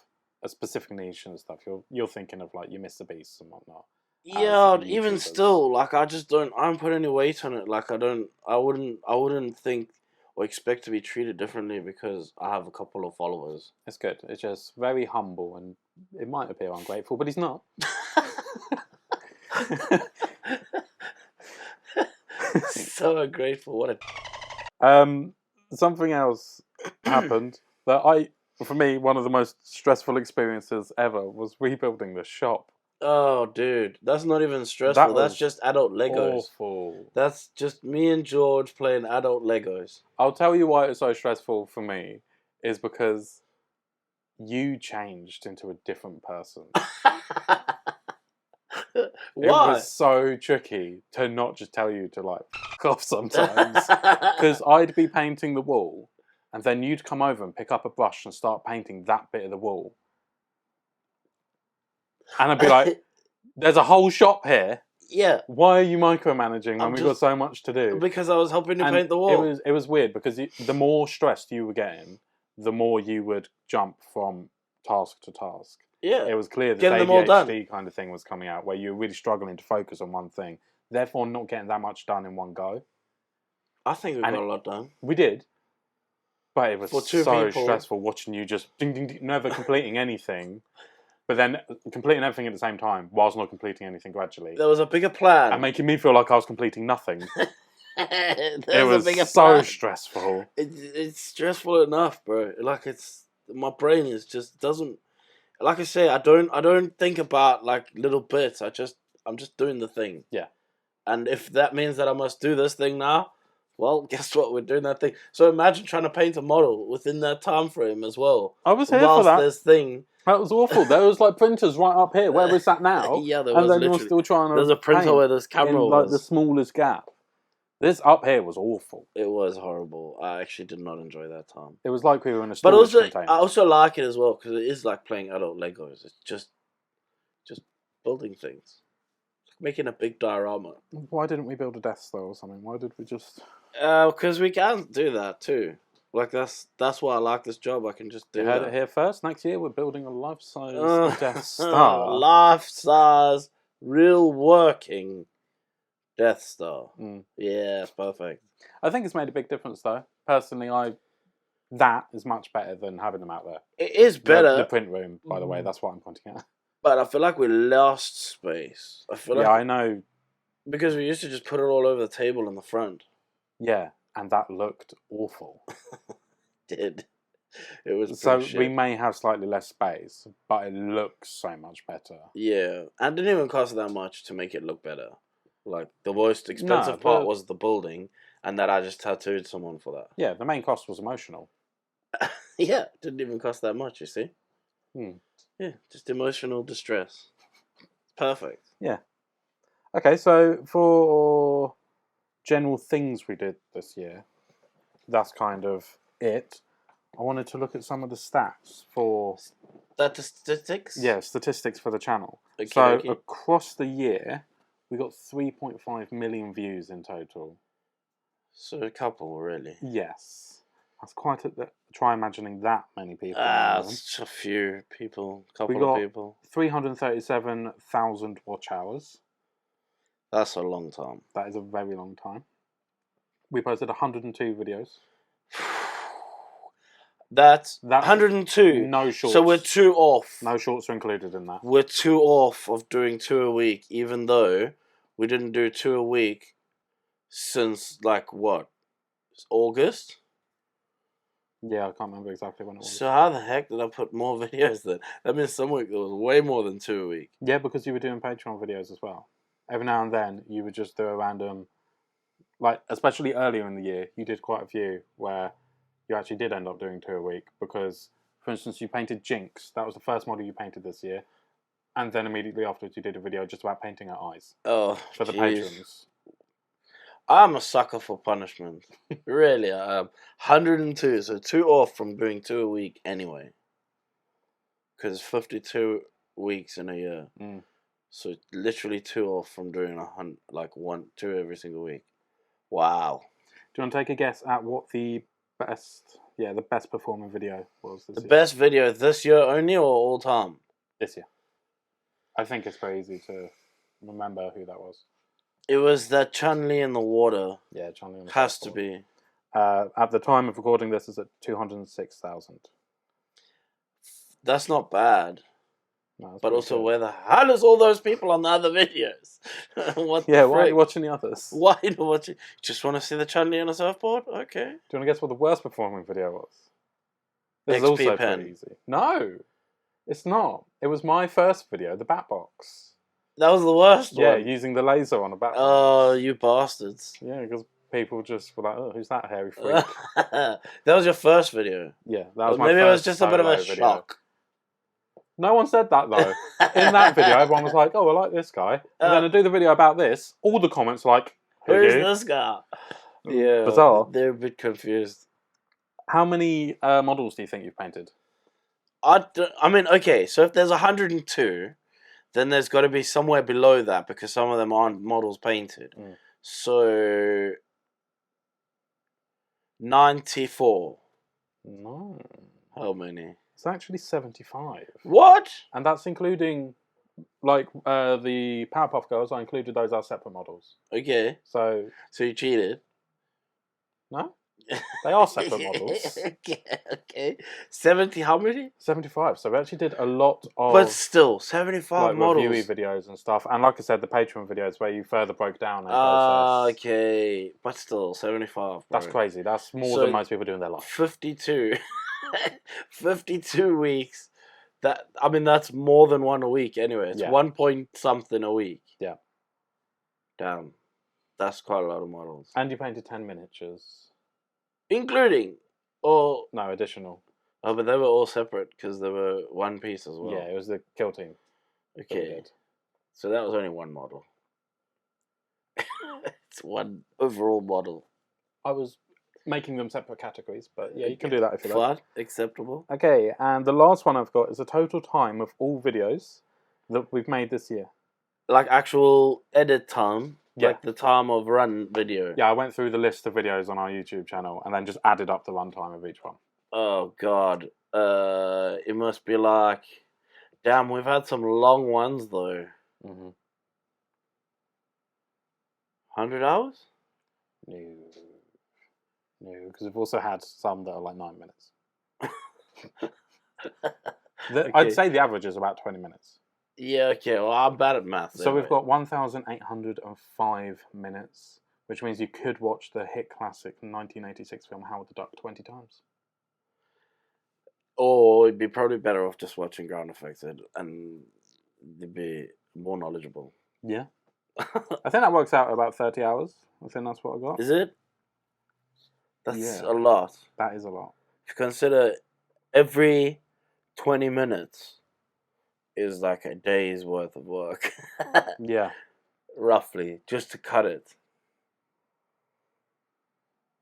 a specific niche and stuff. You're thinking of like your Mr. Beasts and whatnot. Yeah, as even YouTubers. still, like I just don't put any weight on it. Like I wouldn't think or expect to be treated differently because I have a couple of followers. It's good. It's just very humble, and it might appear ungrateful, but he's not. So ungrateful. What a Something else happened that for me, one of the most stressful experiences ever was rebuilding the shop. Oh, dude, that's not even stressful. That That's was just adult Legos. Awful. That's just me and George playing adult Legos. I'll tell you why it's so stressful for me is because you changed into a different person. It Why? was so tricky to not just tell you to like fuck off sometimes. Because I'd be painting the wall, and then you'd come over and pick up a brush and start painting that bit of the wall. And I'd be like, there's a whole shop here. Yeah. Why are you micromanaging when we've got so much to do? Because I was helping you And paint the wall. It was weird because the more stressed you were getting, the more you would jump from task to task. Yeah. It was clear that Getting the them all done. ADHD kind of thing was coming out, where you were really struggling to focus on one thing, therefore not getting that much done in one go. I think we got a lot done. We did, but it was For two so people. stressful watching you just ding, ding, ding, never completing anything, but then completing everything at the same time whilst not completing anything gradually. There was a bigger plan. And making me feel like I was completing nothing. It was so stressful. It's stressful enough, bro. Like my brain is just doesn't. Like I say, I don't think about like little bits. I'm just doing the thing. Yeah. And if that means that I must do this thing now, well, guess what? We're doing that thing. So imagine trying to paint a model within that time frame as well. I was here for that. This thing. That was awful. There was like printers right up here. Where was that now? Yeah, there and was then literally. you were still trying to. There's a printer where this camera in, was. Like the smallest gap. This up here was awful. It was horrible. I actually did not enjoy that time. It was like we were in a But storage also, container. I also like it as well because it is like playing adult Legos. It's just building things, it's like making a big diorama. Why didn't we build a Death Star or something? Why did we just? Because we can do that too. Like that's why I like this job. I can just do You heard that. it here first. Next year we're building a life-size Death Star. Life-size, real working Death Star. Mm. Yeah, it's perfect. I think it's made a big difference, though. Personally, that is much better than having them out there. It is better. The print room, by the way, that's what I'm pointing at. But I feel like we lost space. I know. Because we used to just put it all over the table in the front. Yeah, and that looked awful. It was so shit. we may have slightly less space, but it looks so much better. Yeah, and it didn't even cost that much to make it look better. Like the most expensive part was the building, and that I just tattooed someone for that. Yeah, the main cost was emotional. Yeah, it didn't even cost that much. You see? Hmm. Yeah, just emotional distress. Perfect. Yeah. Okay, so for general things we did this year, that's kind of it. I wanted to look at some of the stats for... Statistics? Yeah, statistics for the channel. Okay, so okay. Across the year, we got 3.5 million views in total. So a couple, really. Yes. That's quite try imagining that many people. It's a few people. Couple of people. 337,000 watch hours. That's a long time. That is a very long time. We posted 102 videos. That's 102. No shorts. So we're 2 off. No shorts are included in that. We're 2 off of doing 2 a week, even though we didn't do 2 a week since, like, what? August? Yeah, I can't remember exactly when it was. So how the heck did I put more videos then? That means some week there was way more than 2 a week. Yeah, because you were doing Patreon videos as well. Every now and then, you would just do a random... Like, especially earlier in the year, you did quite a few where you actually did end up doing 2 a week because, for instance, you painted Jinx. That was the first model you painted this year. And then immediately afterwards, you did a video just about painting her eyes. Oh, for the patrons. I'm a sucker for punishment. Really, I am. 102, so 2 off from doing 2 a week anyway. Because it's 52 weeks in a year. Mm. So literally 2 off from doing 2 every single week. Wow. Do you want to take a guess at what the best performing video was this year? The best video this year only or all time? This year. I think it's very easy to... remember who that was. It was that Chun-Li in the water. Yeah, Chun-Li on the Has to surfboard. be. At the time of recording this, is at 206,000. That's not bad. No, that's But pretty also, good. where the hell is all those people on the other videos? What Yeah, the why are you frick? watching the others? Why are you watching? Just want to see the Chun-Li on a surfboard? Okay. Do you want to guess what the worst performing video was? This is XP also pen. pretty easy. No, it's not. It was my first video, the bat box. That was the worst Yeah, one. using the laser on a bat Oh, box. you bastards. Yeah, because people just were like, oh, who's that hairy freak? That was your first video. Yeah, that was my Maybe first it was just a bit of a solo video. shock. No one said that though. In that video, everyone was like, oh, I like this guy. And then I do the video about this, all the comments are like, Who is you? this guy? Yeah, Bizarre. They're a bit confused. How many models do you think you've painted? I mean, okay, so if there's 102, then there's got to be somewhere below that because some of them aren't models painted. Mm. So 94. No. How many? It's actually 75. What? And that's including, like, the Powerpuff Girls, I included those as separate models. Okay, So, so you cheated. no? They are separate models. Okay. 70, how many? 75. So we actually did a lot of But still, 75 like models. reviewy videos and stuff. And like I said, the Patron videos where you further broke down a process. Okay. But still, 75. Bro. That's crazy. That's more than most people do in their life. 52. 52 weeks. That's more than one a week anyway. It's 1 point something a week. Yeah. Damn. That's quite a lot of models. And you painted 10 miniatures. Including, or... No, additional. Oh, but they were all separate because they were one piece as well. Yeah, it was the kill team. Okay. So that was only one model. It's one overall model. I was making them separate categories, but yeah, you can do that if you like. Flat, acceptable. Okay, and the last one I've got is the total time of all videos that we've made this year. Like actual edit time? Yeah. Like the time of run video? Yeah, I went through the list of videos on our YouTube channel and then just added up the runtime of each one. Oh, God. It must be like... Damn, we've had some long ones, though. Mm-hmm. 100 hours? No, because we've also had some that are like 9 minutes. Okay. I'd say the average is about 20 minutes. Yeah, okay. Well, I'm bad at maths. So we've got 1,805 minutes, which means you could watch the hit classic 1986 film Howard the Duck 20 times. Or it'd be probably better off just watching Groundeffected and you'd be more knowledgeable. Yeah. I think that works out about 30 hours. I think that's what I got. Is it? That's Yeah. a lot. That is a lot. If you consider every 20 minutes is like a day's worth of work. Yeah. Roughly, just to cut it.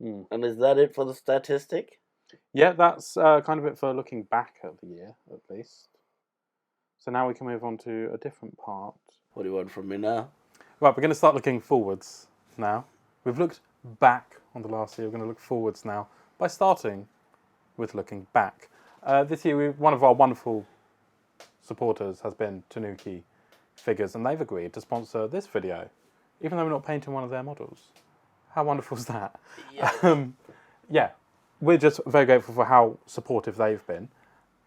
Mm. And is that it for the statistic? Yeah, that's kind of it for looking back at the year, at least. So now we can move on to a different part. What do you want from me now? Right, we're going to start looking forwards now. We've looked back on the last year. We're going to look forwards now by starting with looking back. This year, one of our wonderful supporters has been Tanuki Figures, and they've agreed to sponsor this video, even though we're not painting one of their models. How wonderful is that? Yeah. Yeah, we're just very grateful for how supportive they've been,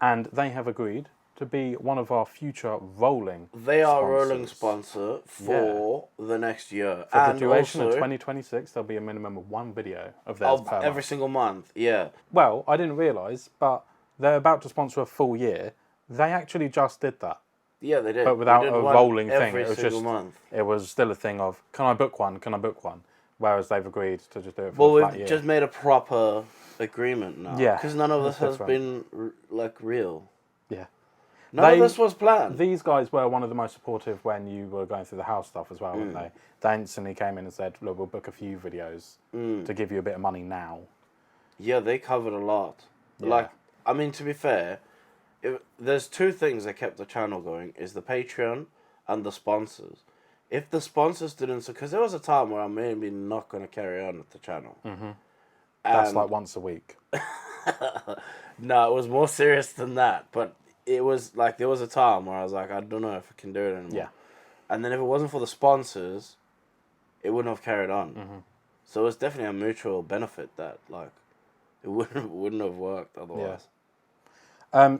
and they have agreed to be one of our future rolling They are a sponsors. rolling sponsor for the next year. For and the duration of also 2026, there'll be a minimum of one video of theirs of per every month. single month. Yeah. Well, I didn't realise, but they're about to sponsor a full year. They actually just did that, Yeah, they did. but without We did a one rolling thing. every It was single just month. it was still a thing of, can I book one? Can I book one? Whereas they've agreed to just do it for Well, the flat we've year. just made a proper agreement now. Yeah, Because none of this that's has different. been like real. Yeah. None of this was planned. These guys were one of the most supportive when you were going through the house stuff as well, weren't they? They instantly came in and said, look, we'll book a few videos to give you a bit of money now. Yeah, they covered a lot. Yeah. Like, I mean, to be fair, there's two things that kept the channel going, is the Patreon and the sponsors. If the sponsors didn't... Because there was a time where I'm maybe not going to carry on with the channel. Mm-hmm. That's And- like once a week. No, it was more serious than that. But it was like, there was a time where I was like, I don't know if I can do it anymore. Yeah. And then if it wasn't for the sponsors, it wouldn't have carried on. Mm-hmm. So it's definitely a mutual benefit that, like, it wouldn't have worked otherwise.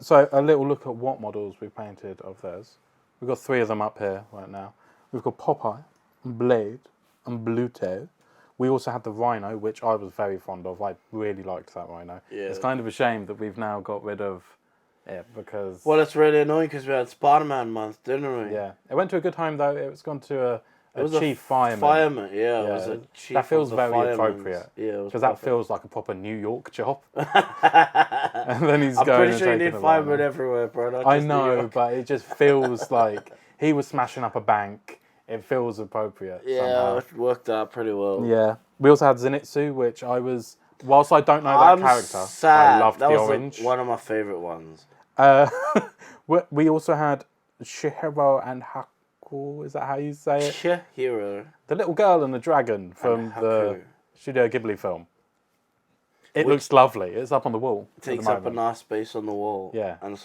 So a little look at what models we painted of theirs. We've got 3 of them up here right now. We've got Popeye, and Blade, and Bluto. We also had the Rhino, which I was very fond of. I really liked that Rhino. Yeah. It's kind of a shame that we've now got rid of it because... Well, it's really annoying because we had Spider-Man month, didn't we? Yeah. It went to a good home, though. It's gone to a was chief fireman. Fireman, yeah. It was a chief that feels of the very firemen's. appropriate. Yeah, because that feels like a proper New York job. And then he's I'm going pretty and sure you taking need a firemen Rhino. everywhere, bro. Not I just New know, York. but it just feels like he was smashing up a bank. It feels appropriate somehow. It worked out pretty well. Yeah. We also had Zenitsu, which I was... Whilst I don't know that character, sad. I loved that the was orange. one of my favourite ones. We also had Shihiro and Haku. Is that how you say it? Chihiro. The little girl and the dragon from the Haku. Studio Ghibli film. It looks lovely. It's up on the wall. It takes up a nice space on the wall. Yeah. And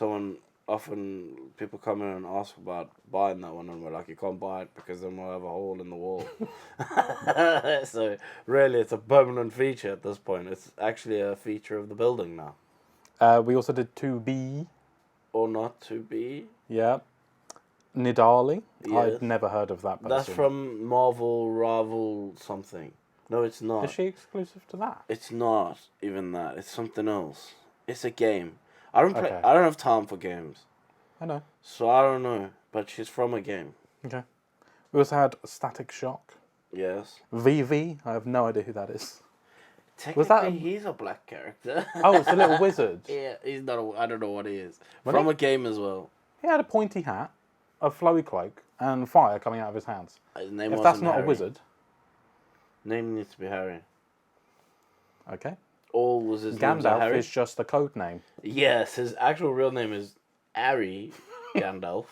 people come in and ask about buying that one, and we're like, you can't buy it because then we'll have a hole in the wall. So really, it's a permanent feature at this point. It's actually a feature of the building now. We also did 2B. Or not to be. Yeah. Nidali. Yes. I'd never heard of that person. That's from Marvel Rival something. No, it's not. Is she exclusive to that? It's not even that. It's something else. It's a game. I don't play. Okay. I don't have time for games, I know. so I don't know. But she's from a game. Okay. We also had Static Shock. Yes. VV. I have no idea who that is. Technically, he's a black character. Oh, it's a little wizard. Yeah, he's not. I don't know what he is. When From he- a game as well. He had a pointy hat, a flowy cloak, and fire coming out of his hands. His name If wasn't that's not Harry. a wizard, Name needs to be Harry. okay. All was his name Gandalf Harry. is just a code name. Yes, his actual real name is Harry Gandalf.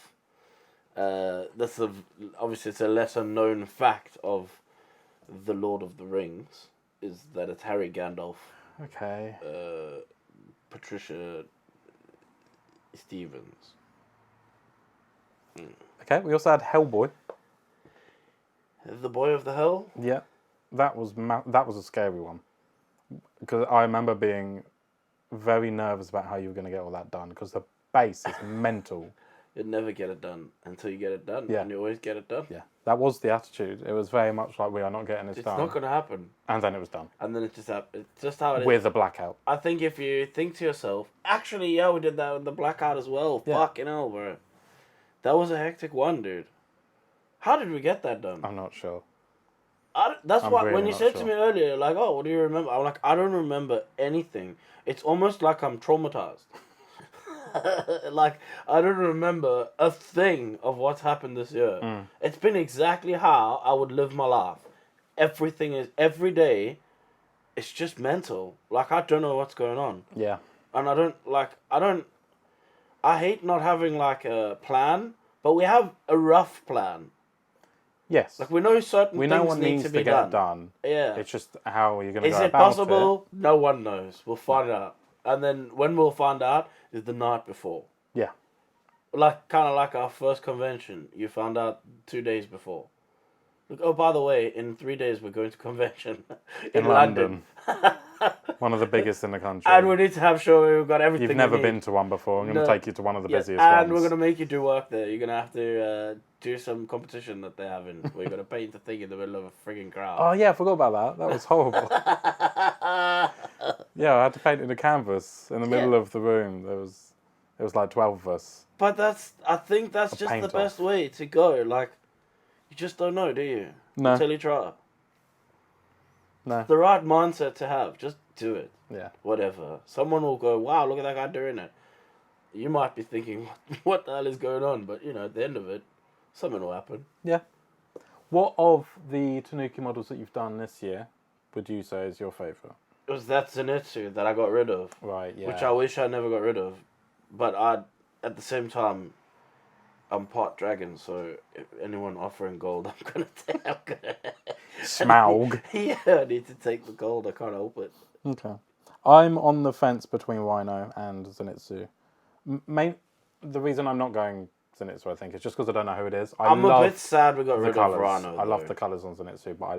Obviously it's a lesser known fact of the Lord of the Rings is that it's Harry Gandalf, Okay. Patricia Stevens. Okay. We also had Hellboy. The Boy of the Hell. Yeah, that was a scary one because I remember being very nervous about how you were going to get all that done because the base is mental. You'd never get it done until you get it done, Yeah. and you always get it done. Yeah, that was the attitude. It was very much like we are not getting this It's done, not going to happen, and then it was done and then it just happened. It's just how it is. with a blackout. I think if you think to yourself, actually, yeah, we did that with the blackout as well. Yeah. Fucking hell, bro. That was a hectic one, dude. How did we get that done? I'm not sure. That's I'm why really when you not said to sure. me earlier, like, oh, what do you remember? I'm like, I don't remember anything. It's almost like I'm traumatized. Like, I don't remember a thing of what's happened this year. Mm. It's been exactly how I would live my life. Everything is, every day, it's just mental. Like, I don't know what's going on. Yeah. And I hate not having, like, a plan, but we have a rough plan. Yes. Like, we know certain We things know what need needs to to be get done. done. Yeah. It's just how you're going to Is go it about possible? No one knows. We'll find out. And then when we'll find out is the night before. Yeah. Like, kind of like our first convention. You found out 2 days before. Like, oh, by the way, in 3 days we're going to convention In London. One of the biggest in the country. And we need to have sure we've got everything. You've never we need. been to one before. I'm going to No. take you to one of the Yeah, busiest and ones. we're going to make you do work there. You're going to have to do some competition that they're having. We're going to paint the thing in the middle of a frigging crowd. Oh, yeah, I forgot about that. That was horrible. Yeah, I had to paint in a canvas in the middle of the room. It was like 12 of us. But I think that's just the paint best off. way to go. Like, you just don't know, do you? No. Until you try. No. The right mindset to have. Just do it. Yeah. Whatever. Someone will go, wow, look at that guy doing it. You might be thinking, what the hell is going on? But, at the end of it, something will happen. Yeah. What of the Tanuki models that you've done this year would you say is your favourite? It was that Zenitsu that I got rid of. Right, yeah. Which I wish I never got rid of. But at the same time, I'm part dragon, so if anyone offering gold, I'm gonna take. Smaug. Yeah, I need to take the gold. I can't help it. Okay. I'm on the fence between Rhino and Zenitsu. The reason I'm not going Zenitsu, I think. It's just because I don't know who it is. I'm a bit sad we got the rid colours. of Rhino. I love though. the colours on Zenitsu, but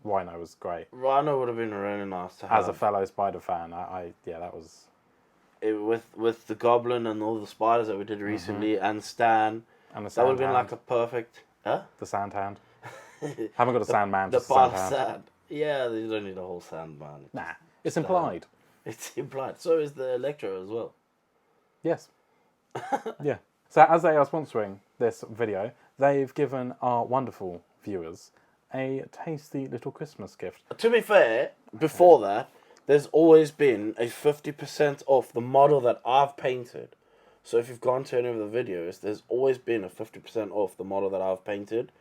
Rhino was great. Rhino would have been really nice to have. As a fellow Spider fan, that was... With the Goblin and all the spiders that we did recently, and Stan, And the that would have sand been hand. like a perfect... Huh? The sand hand. Haven't got a Sandman, The just a part sand of hand. sand. Yeah, you don't need a whole Sandman. Nah, it's implied. It's implied. So is the Electro as well. Yes. Yeah. So as they are sponsoring this video, they've given our wonderful viewers a tasty little Christmas gift. To be fair, before that, there's always been a 50% off the model that I've painted. So if you've gone to any of the videos, there's always been a 50% off the model that I've painted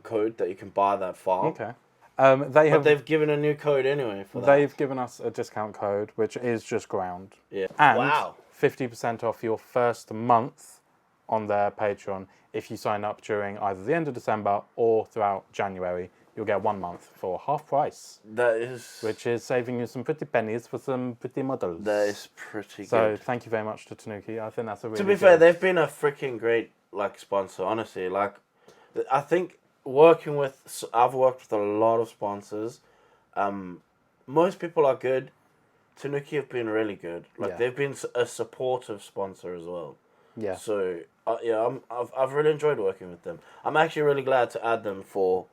code that you can buy that file. Okay. But they've given a new code anyway for that. They've given us a discount code, which is just ground. Yeah. And Wow. 50% off your first month on their Patreon if you sign up during either the end of December or throughout January. You'll get 1 month for half price. That is... Which is saving you some pretty pennies for some pretty models. That is pretty So good. thank you very much to Tanuki. I think that's a really To be fair, they've been a freaking great sponsor, honestly. I think I've worked with a lot of sponsors. Most people are good. Tanuki have been really good. They've been a supportive sponsor as well. Yeah. So I've really enjoyed working with them. I'm actually really glad to add them for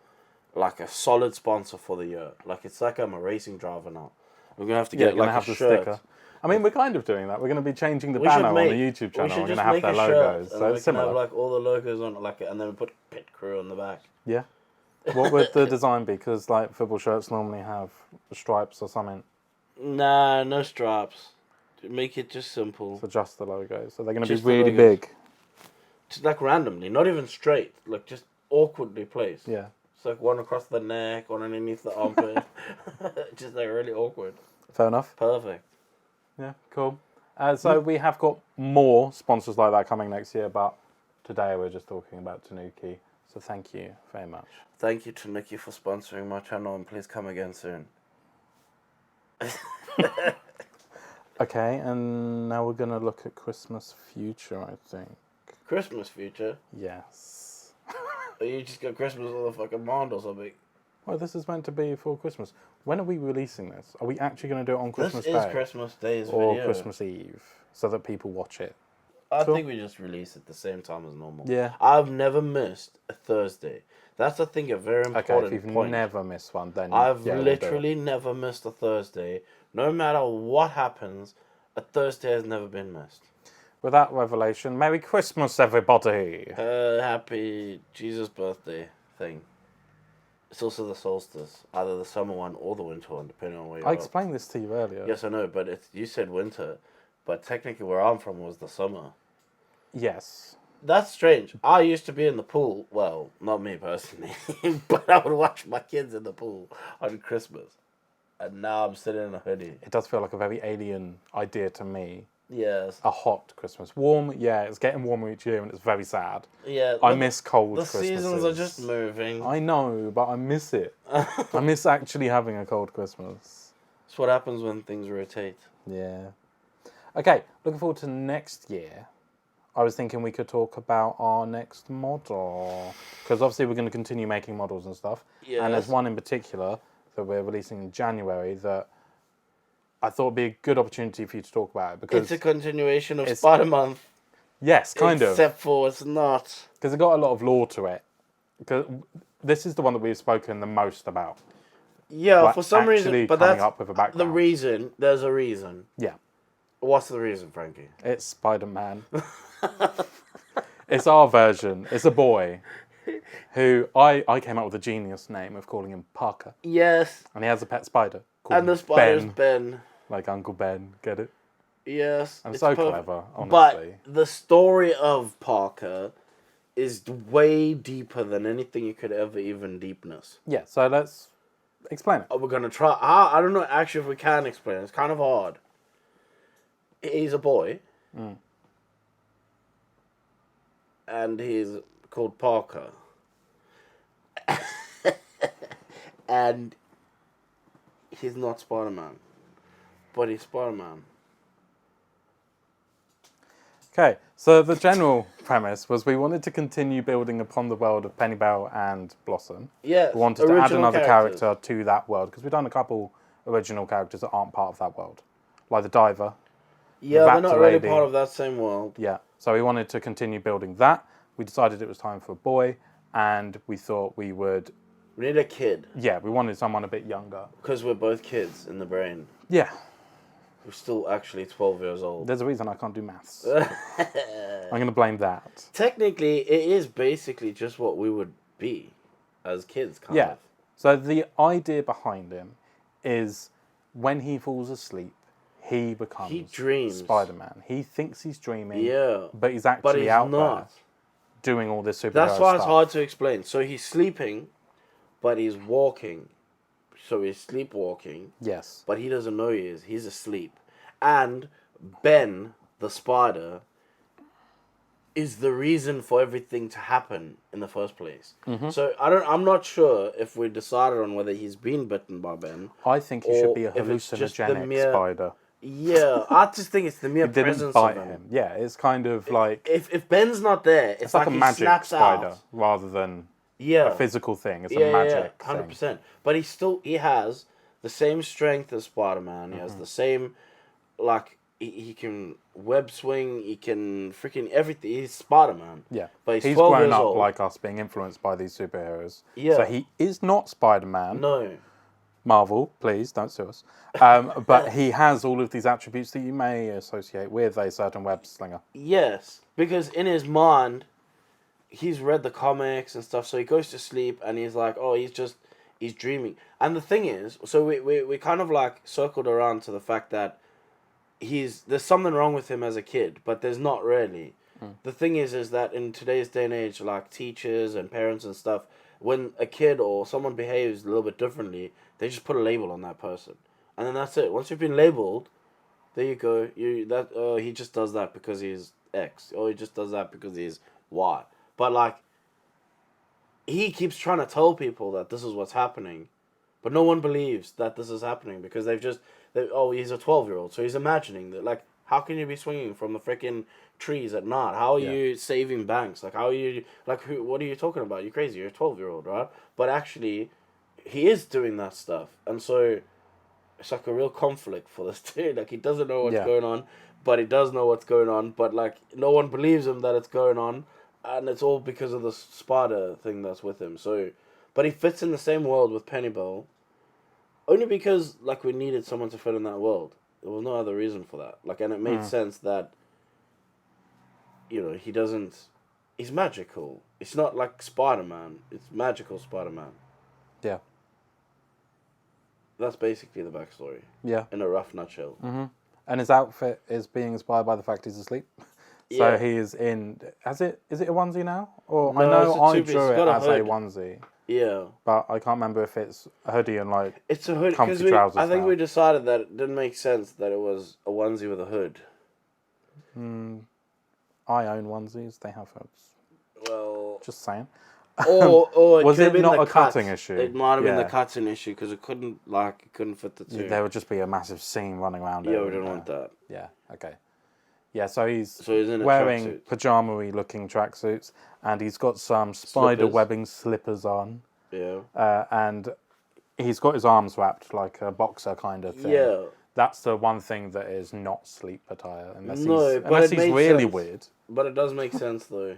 a solid sponsor for the year. It's like I'm a racing driver now. We're gonna have to get a shirt. Sticker. I mean, we're kind of doing that. We're going to be changing the banner on the YouTube channel. We're going to have their logos. So it's similar. And have all the logos on it, and then we put Pit Crew on the back. Yeah. What would the design be? Because football shirts normally have stripes or something. Nah, no stripes. Make it just simple. So just the logos. So they're going to be Just the really logos. big. Just randomly, not even straight. Just awkwardly placed. Yeah. It's one across the neck, one underneath the armpit. Just really awkward. Fair enough. Perfect. Yeah, cool. So we have got more sponsors like that coming next year, but today we're just talking about Tanuki. So thank you very much. Thank you, Tanuki, for sponsoring my channel, and please come again soon. Okay, and now we're going to look at Christmas future, I think. Christmas future? Yes. Or you just got Christmas on the fucking mind or something? Well, this is meant to be for Christmas. When are we releasing this? Are we actually going to do it on Christmas Day? This is Christmas Day's or video. Christmas Eve, so that people watch it? I Cool. think we just release it the same time as normal. Yeah. I've never missed a Thursday. That's, I think, a very important Okay, if you've point. never missed one, then I've yeah, we'll do it. literally never missed a Thursday. No matter what happens, a Thursday has never been missed. With that revelation, Merry Christmas, everybody! Happy Jesus' birthday thing. It's also the solstice, either the summer one or the winter one, depending on where you're I at. explained this to you earlier. Yes, I know, but you said winter, but technically where I'm from was the summer. Yes. That's strange. I used to be in the pool. Well, not me personally, but I would watch my kids in the pool on Christmas. And now I'm sitting in a hoodie. It does feel like a very alien idea to me. Yes. A hot Christmas. Warm, yeah, it's getting warmer each year and it's very sad. Yeah. I miss cold The Christmases. seasons are just moving. I know, but I miss it. I miss actually having a cold Christmas. That's what happens when things rotate. Yeah. Okay, looking forward to next year. I was thinking we could talk about our next model. Because obviously we're going to continue making models and stuff. Yes. And there's one in particular that we're releasing in January that I thought would be a good opportunity for you to talk about. Because It's a continuation of Spider-Month. yes, kind of. Except for it's not. Because it got a lot of lore to it. Because this is the one that we've spoken the most about. Yeah, Like, for some reason. actually But coming that's up with a background. the reason. There's a reason. Yeah. What's the reason, Frankie? It's Spider-Man. It's our version. It's a boy who I came up with a genius name of calling him Parker. Yes. And he has a pet spider called And the spider's Ben. Ben. Like Uncle Ben. Get it? Yes. I'm it's so perfect. clever, honestly. But the story of Parker is way deeper than anything you could ever even deepness. Yeah, so let's explain it. We're going to try. I don't know actually if we can explain it. It's kind of hard. He's a boy. And he's called Parker. And he's not Spider-Man. But he's Spider-Man. Okay, so the general premise was we wanted to continue building upon the world of Pennybell and Blossom. Yes, We wanted to add original another characters. character to that world because we've done a couple original characters that aren't part of that world, like the diver. Yeah, they're Raptor not really lady. part of that same world. Yeah, so we wanted to continue building that. We decided it was time for a boy, and we thought we would. We need a kid. Yeah, we wanted someone a bit younger. Because we're both kids in the brain. Yeah, We're still actually 12 years old. there's a reason I can't do maths. I'm going to blame that. Technically, it is basically just what we would be as kids, kind Yeah. of. So the idea behind him is when he falls asleep, he becomes dreams. Spider-Man. He thinks he's dreaming, Yeah. but he's actually But he's out not. there doing all this superhero That's why stuff. it's hard to explain. So he's sleeping, but he's walking. So he's sleepwalking, Yes. but he doesn't know he is. He's asleep. And Ben, the spider, is the reason for everything to happen in the first place. Mm-hmm. So I'm not sure if we decided on whether he's been bitten by Ben. I think he or should be a if it's just the hallucinogenic mere- spider. Yeah, I just think it's the mere He didn't presence bite of him. Yeah, it's kind of like If Ben's not there, it's, it's like a he magic snaps spider out. rather than Yeah, a physical thing. It's a magic thing. 100%. But he has the same strength as Spider-Man. He has the same, like, he can web swing. He can freaking everything. He's Spider-Man. Yeah, But he's 12 grown years up old. like us, being influenced by these superheroes. Yeah. So he is not Spider-Man. No. Marvel, please don't sue us. But he has all of these attributes that you may associate with a certain web slinger. Yes, because in his mind, he's read the comics and stuff, so he goes to sleep and he's like, oh, he's dreaming. And the thing is, so we kind of like circled around to the fact that there's something wrong with him as a kid, but there's not really. The thing is that in today's day and age, like teachers and parents and stuff, when a kid or someone behaves a little bit differently, they just put a label on that person. And then that's it. Once you've been labeled, there you go. He just does that because he's X. Or he just does that because he's Y. But like, he keeps trying to tell people that this is what's happening. But no one believes that this is happening because he's a 12-year-old. So he's imagining that, like, how can you be swinging from the freaking trees at night? How are you saving banks? Like, how are you, like, what are you talking about? You're crazy. You're a 12-year-old, right? But actually, he is doing that stuff. And so it's like a real conflict for this dude. Like, he doesn't know what's going on, but he does know what's going on. But, like, no one believes him that it's going on. And it's all because of the spider thing that's with him. So, but he fits in the same world with Pennybell. Only because, like, we needed someone to fit in that world. There was no other reason for that. Like, and it made sense that, you know, he's magical. It's not like Spider-Man. It's magical Spider-Man. Yeah. That's basically the backstory. Yeah. In a rough nutshell. Mm-hmm. And his outfit is being inspired by the fact he's asleep. So he is in... Is it a onesie now? Or No, I know it's a I two-piece. drew It's it got a as a hood. onesie. Yeah. But I can't remember if it's a hoodie and like... It's a hood. Comfy Because trousers I think now. we decided that it didn't make sense that it was a onesie with a hood. I own onesies. They have hoods. Well... Just saying. Or it Was could have it been not the a cut. cutting issue? It might have been the Yeah. cutting issue because it couldn't fit the two. There would just be a massive seam running around it. Yeah, we wouldn't didn't there? want that. Yeah, okay. Yeah, so he's in a wearing tracksuit. pajama-y looking tracksuits, and he's got some spider Slippers. webbing slippers on, Yeah. and he's got his arms wrapped like a boxer kind of thing. Yeah. That's the one thing that is not sleep attire, unless No, he's, but unless it he's makes really sense. weird. But it does make sense though.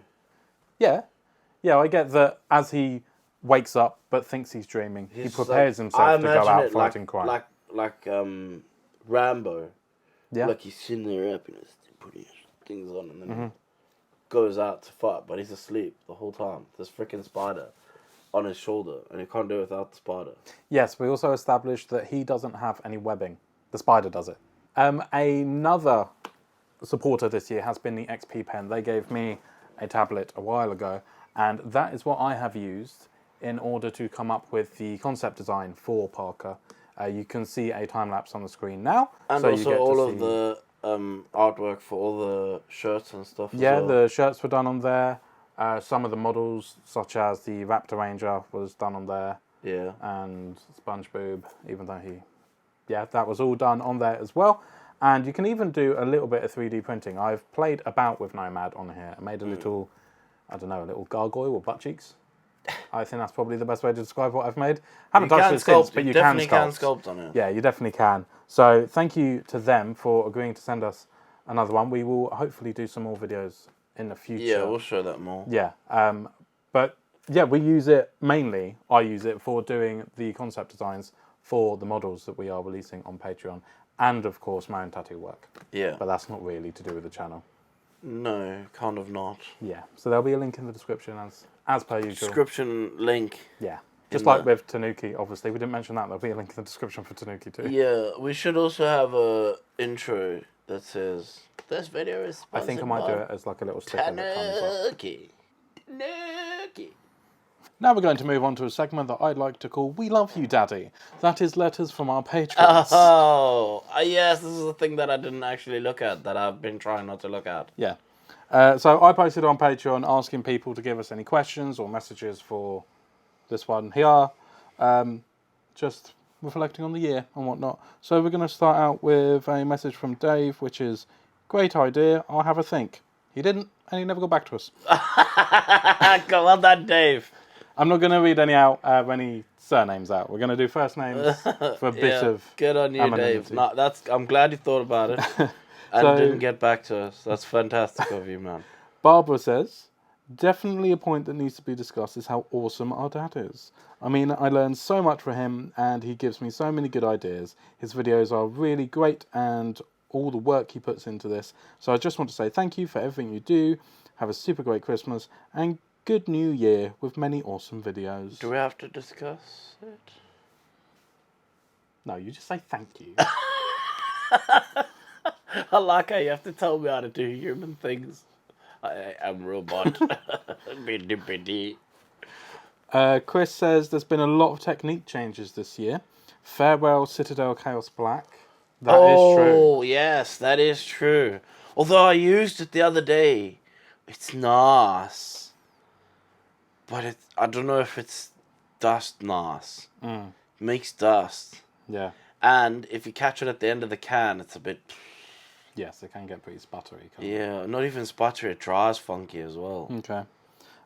Yeah, I get that as he wakes up but thinks he's dreaming, he He's prepares like- himself I to go imagine out it fighting crime. like Rambo. Yeah. Like he's sitting there up and he's putting things on and then he goes out to fight, but he's asleep the whole time. This freaking spider on his shoulder, and he can't do it without the spider. Yes, we also established that he doesn't have any webbing. The spider does it. Another supporter this year has been the XP Pen. They gave me a tablet a while ago, and that is what I have used in order to come up with the concept design for Parker. You can see a time-lapse on the screen now. And so you also get to all of see- the artwork for all the shirts and stuff. as Yeah, well. the shirts were done on there. Some of the models, such as the Raptor Ranger, was done on there. Yeah. And SpongeBob, even though that was all done on there as well. And you can even do a little bit of 3D printing. I've played about with Nomad on here. I made a little, I don't know, a little gargoyle or butt cheeks. I think that's probably the best way to describe what I've made. Haven't touched it since, but you definitely can can sculpt on it. Yeah, you definitely can. So thank you to them for agreeing to send us another one. We will hopefully do some more videos in the future. Yeah, we'll show that more. Yeah, but yeah, we use it mainly. I use it for doing the concept designs for the models that we are releasing on Patreon, and of course my own tattoo work. Yeah. But that's not really to do with the channel. No, kind of not. Yeah, so there'll be a link in the description as per usual. Description link. Yeah, just like with Tanuki, obviously. We didn't mention that. There'll be a link in the description for Tanuki too. Yeah, we should also have a intro that says, this video is I think I might do it as like a little sticker that comes up. Tanuki. Tanuki. Now we're going to move on to a segment that I'd like to call We Love You, Daddy. That is letters from our patrons. Oh, yes, this is the thing that I didn't actually look at, that I've been trying not to look at. Yeah. So I posted on Patreon asking people to give us any questions or messages for this one here. Just reflecting on the year and whatnot. So we're going to start out with a message from Dave, which is, great idea, I'll have a think. He didn't, and he never got back to us. Well done, Dave. I'm not going to read any surnames out. We're going to do first names for a bit of good on you, anonymity. Dave. No, I'm glad you thought about it and didn't get back to us. That's fantastic of you, man. Barbara says, definitely a point that needs to be discussed is how awesome our dad is. I mean, I learned so much from him and he gives me so many good ideas. His videos are really great and all the work he puts into this. So I just want to say thank you for everything you do. Have a super great Christmas and good new year with many awesome videos. Do we have to discuss it? No, you just say thank you. I like how you have to tell me how to do human things. I'm robot. Chris says there's been a lot of technique changes this year. Farewell Citadel Chaos Black. That is true. Oh, yes, that is true. Although I used it the other day. It's nice. But I don't know if it's dust nice. It makes dust. Yeah. And if you catch it at the end of the can, it's a bit... Yes, it can get pretty sputtery. Can't it? Yeah, not even sputtery. It dries funky as well. Okay.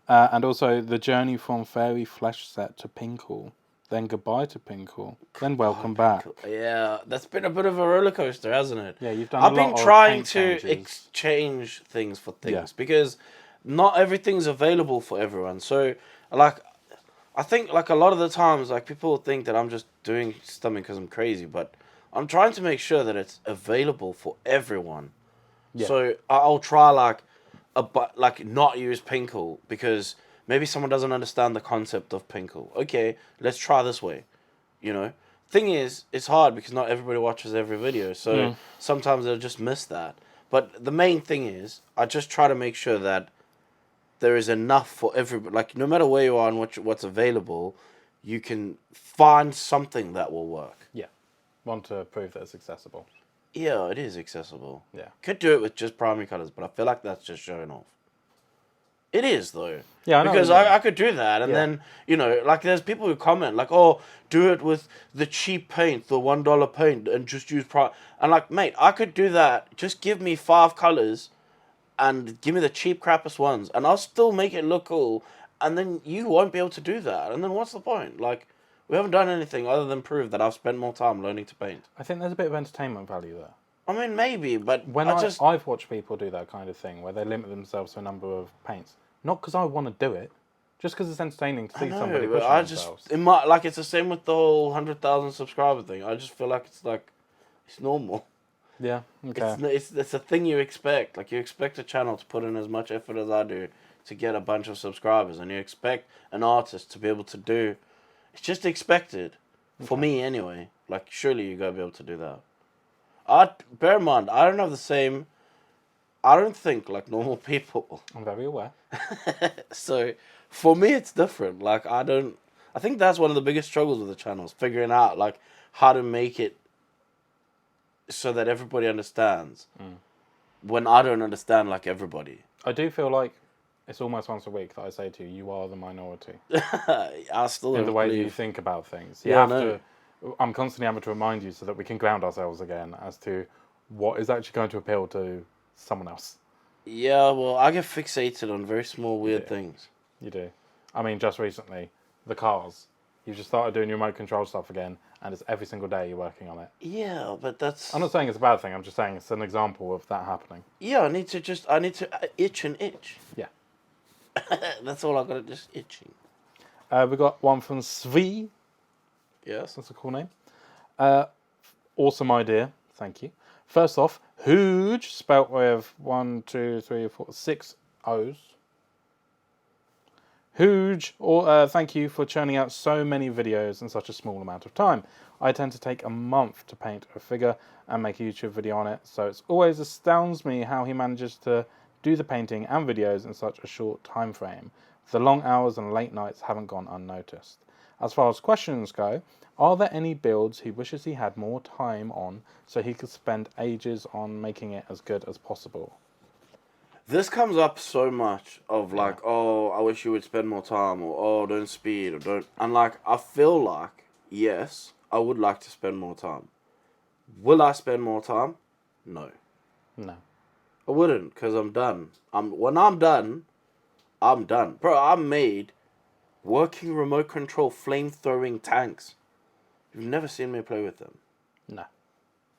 And also, the journey from Fairy Flesh Set to Pinkle, then goodbye to Pinkle, then welcome back. Yeah, that's been a bit of a roller coaster, hasn't it? Yeah, you've done I've a lot been of trying paint to changes. exchange things for things Yeah. because not everything's available for everyone. So, like, I think, like, a lot of the times, like, people think that I'm just doing something because I'm crazy, but I'm trying to make sure that it's available for everyone. Yeah. So I'll try like not use Pinkle because maybe someone doesn't understand the concept of Pinkle. Okay, let's try this way. You know, thing is, it's hard because not everybody watches every video, so sometimes they'll just miss that. But the main thing is, I just try to make sure that there is enough for everybody. Like, no matter where you are and what's available, you can find something that will work. Yeah. Want to prove that it's accessible. Yeah, it is accessible. Yeah. Could do it with just primary colors, but I feel like that's just showing off. It is, though. Yeah, I know because what you mean. I could do that, and then, you know, like, there's people who comment, like, oh, do it with the cheap paint, the $1 paint, and just use And, like, mate, I could do that. Just give me 5 colors, and give me the cheap, crappiest ones, and I'll still make it look cool, and then you won't be able to do that. And then what's the point? Like, we haven't done anything other than prove that I've spent more time learning to paint. I think there's a bit of entertainment value there. I mean, maybe, but When I've watched people do that kind of thing, where they limit themselves to a number of paints, not because I want to do it, just because it's entertaining to see somebody pushing themselves. It's the same with the whole 100,000 subscriber thing. I just feel like it's normal. Yeah, okay. It's a thing you expect. Like, you expect a channel to put in as much effort as I do to get a bunch of subscribers, and you expect an artist to be able to do. It's just expected, for me anyway. Like, surely you gotta be able to do that. Bear in mind, I don't have the same. I don't think like normal people. I'm very aware. So for me, it's different. Like, I think that's one of the biggest struggles with the channel is figuring out like how to make it so that everybody understands. When I don't understand like everybody. I do feel like it's almost once a week that I say to you, you are the minority. I still In the way believe. you think about things. Yeah, I know. I'm constantly having to remind you so that we can ground ourselves again as to what is actually going to appeal to someone else. Yeah, well, I get fixated on very small, weird do. things. You do. I mean, just recently, the cars. You've just started doing your remote control stuff again, and it's every single day you're working on it. Yeah, but that's... I'm not saying it's a bad thing. I'm just saying it's an example of that happening. Yeah, I need to itch and itch. Yeah. That's all I got, just itching. We got one from Svi. Yes. That's a cool name. Awesome idea. Thank you. First off, huge, spelt with 6 O's. Huge. Thank you for churning out so many videos in such a small amount of time. I tend to take a month to paint a figure and make a YouTube video on it, so it always astounds me how he manages to do the painting and videos in such a short time frame. The long hours and late nights haven't gone unnoticed. As far as questions go, are there any builds he wishes he had more time on so he could spend ages on making it as good as possible? This comes up so much of like, oh, I wish you would spend more time, or oh, don't speed, or don't... And like, I feel like, yes, I would like to spend more time. Will I spend more time? No. No. I wouldn't, because I'm done. When I'm done, I'm done. Bro, I'm made working remote control flame-throwing tanks. You've never seen me play with them. No.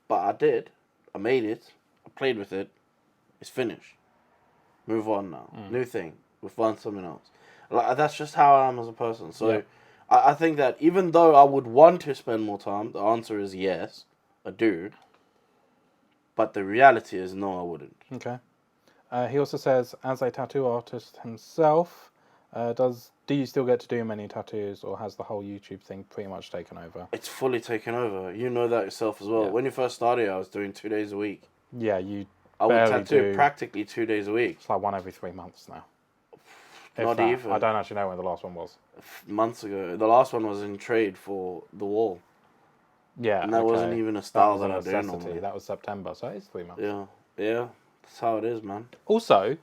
But I did. I made it. I played with it. It's finished. Move on now. New thing. We'll find something else. Like, that's just how I am as a person. So Yeah. I think that even though I would want to spend more time, the answer is yes, I do. But the reality is no, I wouldn't. Okay. He also says, as a tattoo artist himself, do you still get to do many tattoos, or has the whole YouTube thing pretty much taken over? It's fully taken over. You know that yourself as well. Yeah. When you first started, I was doing 2 days a week. Yeah, you I would barely tattoo do. practically 2 days a week. It's like one every 3 months now. If Not that. even. I don't actually know when the last one was. Months ago. The last one was in trade for the wall. Yeah, And that wasn't even a style that I do normally. That was September, so it is 3 months. Yeah. That's how it is, man. Also,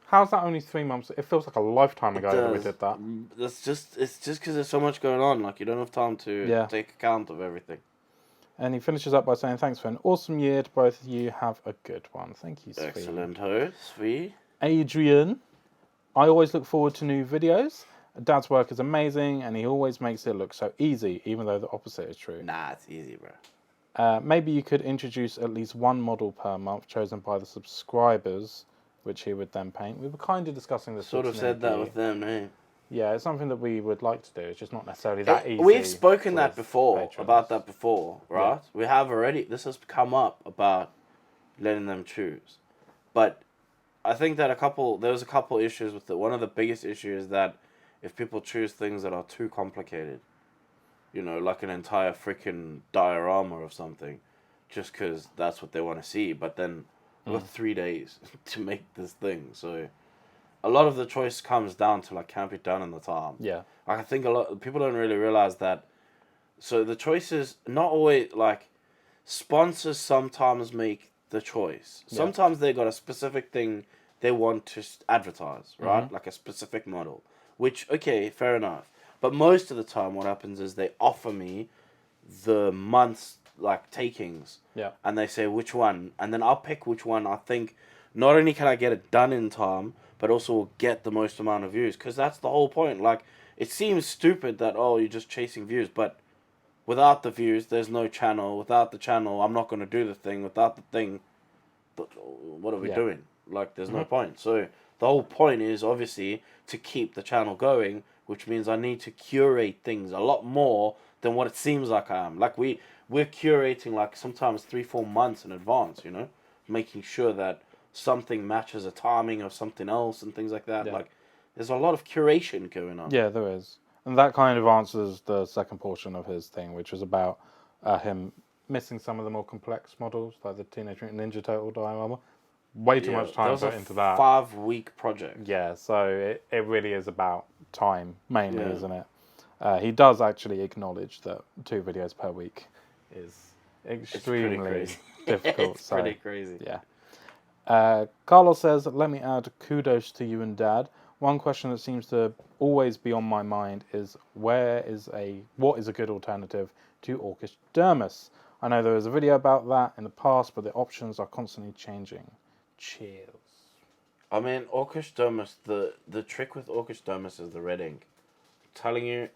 how's that only 3 months? It feels like a lifetime ago that we did that. It's just because there's so much going on. Like, you don't have time to take account of everything. And he finishes up by saying, thanks for an awesome year to both of you. Have a good one. Thank you, Svi. Excellent, Svi. Adrian, I always look forward to new videos. Dad's work is amazing, and he always makes it look so easy, even though the opposite is true. Nah, it's easy, bro. Maybe you could introduce at least one model per month chosen by the subscribers, which he would then paint. We were kind of discussing this. Sort of said that with them, eh? Yeah, it's something that we would like to do. It's just not necessarily that easy. We've spoken about that before, right? Yeah. We have already. This has come up about letting them choose. But I think that there was a couple issues with it. One of the biggest issues is that if people choose things that are too complicated, you know, like an entire freaking diorama of something, just because that's what they want to see, but then we've got 3 days to make this thing, so a lot of the choice comes down to, like, can't be done in the time. Yeah. Like, I think a lot of people don't really realize that, so the choice is not always, like, sponsors sometimes make the choice. Yeah. Sometimes they got a specific thing they want to advertise, right? Like a specific model. Which, okay, fair enough. But most of the time what happens is they offer me the month's, like, takings. Yeah. And they say which one. And then I'll pick which one I think not only can I get it done in time, but also will get the most amount of views. Because that's the whole point. Like, it seems stupid that, oh, you're just chasing views. But without the views, there's no channel. Without the channel, I'm not going to do the thing. Without the thing, what are we doing? Like, there's no point. So the whole point is, obviously, to keep the channel going, which means I need to curate things a lot more than what it seems like I am. Like, we're curating, like, sometimes 3-4 months in advance, you know? Making sure that something matches a timing of something else and things like that. Yeah. Like, there's a lot of curation going on. Yeah, there is. And that kind of answers the second portion of his thing, which was about him missing some of the more complex models, like the Teenage Mutant Ninja Turtle diorama. Way too much time put into that. 5-week project. Yeah, so it really is about time, mainly, isn't it? He does actually acknowledge that 2 videos per week is extremely difficult. It's pretty crazy. Yeah. Carlos says, let me add kudos to you and Dad. One question that seems to always be on my mind is what is a good alternative to Orchis dermis? I know there was a video about that in the past, but the options are constantly changing. Cheers. I mean, Orcish Domus, the trick with Orcish Domus is the red ink. I'm telling you,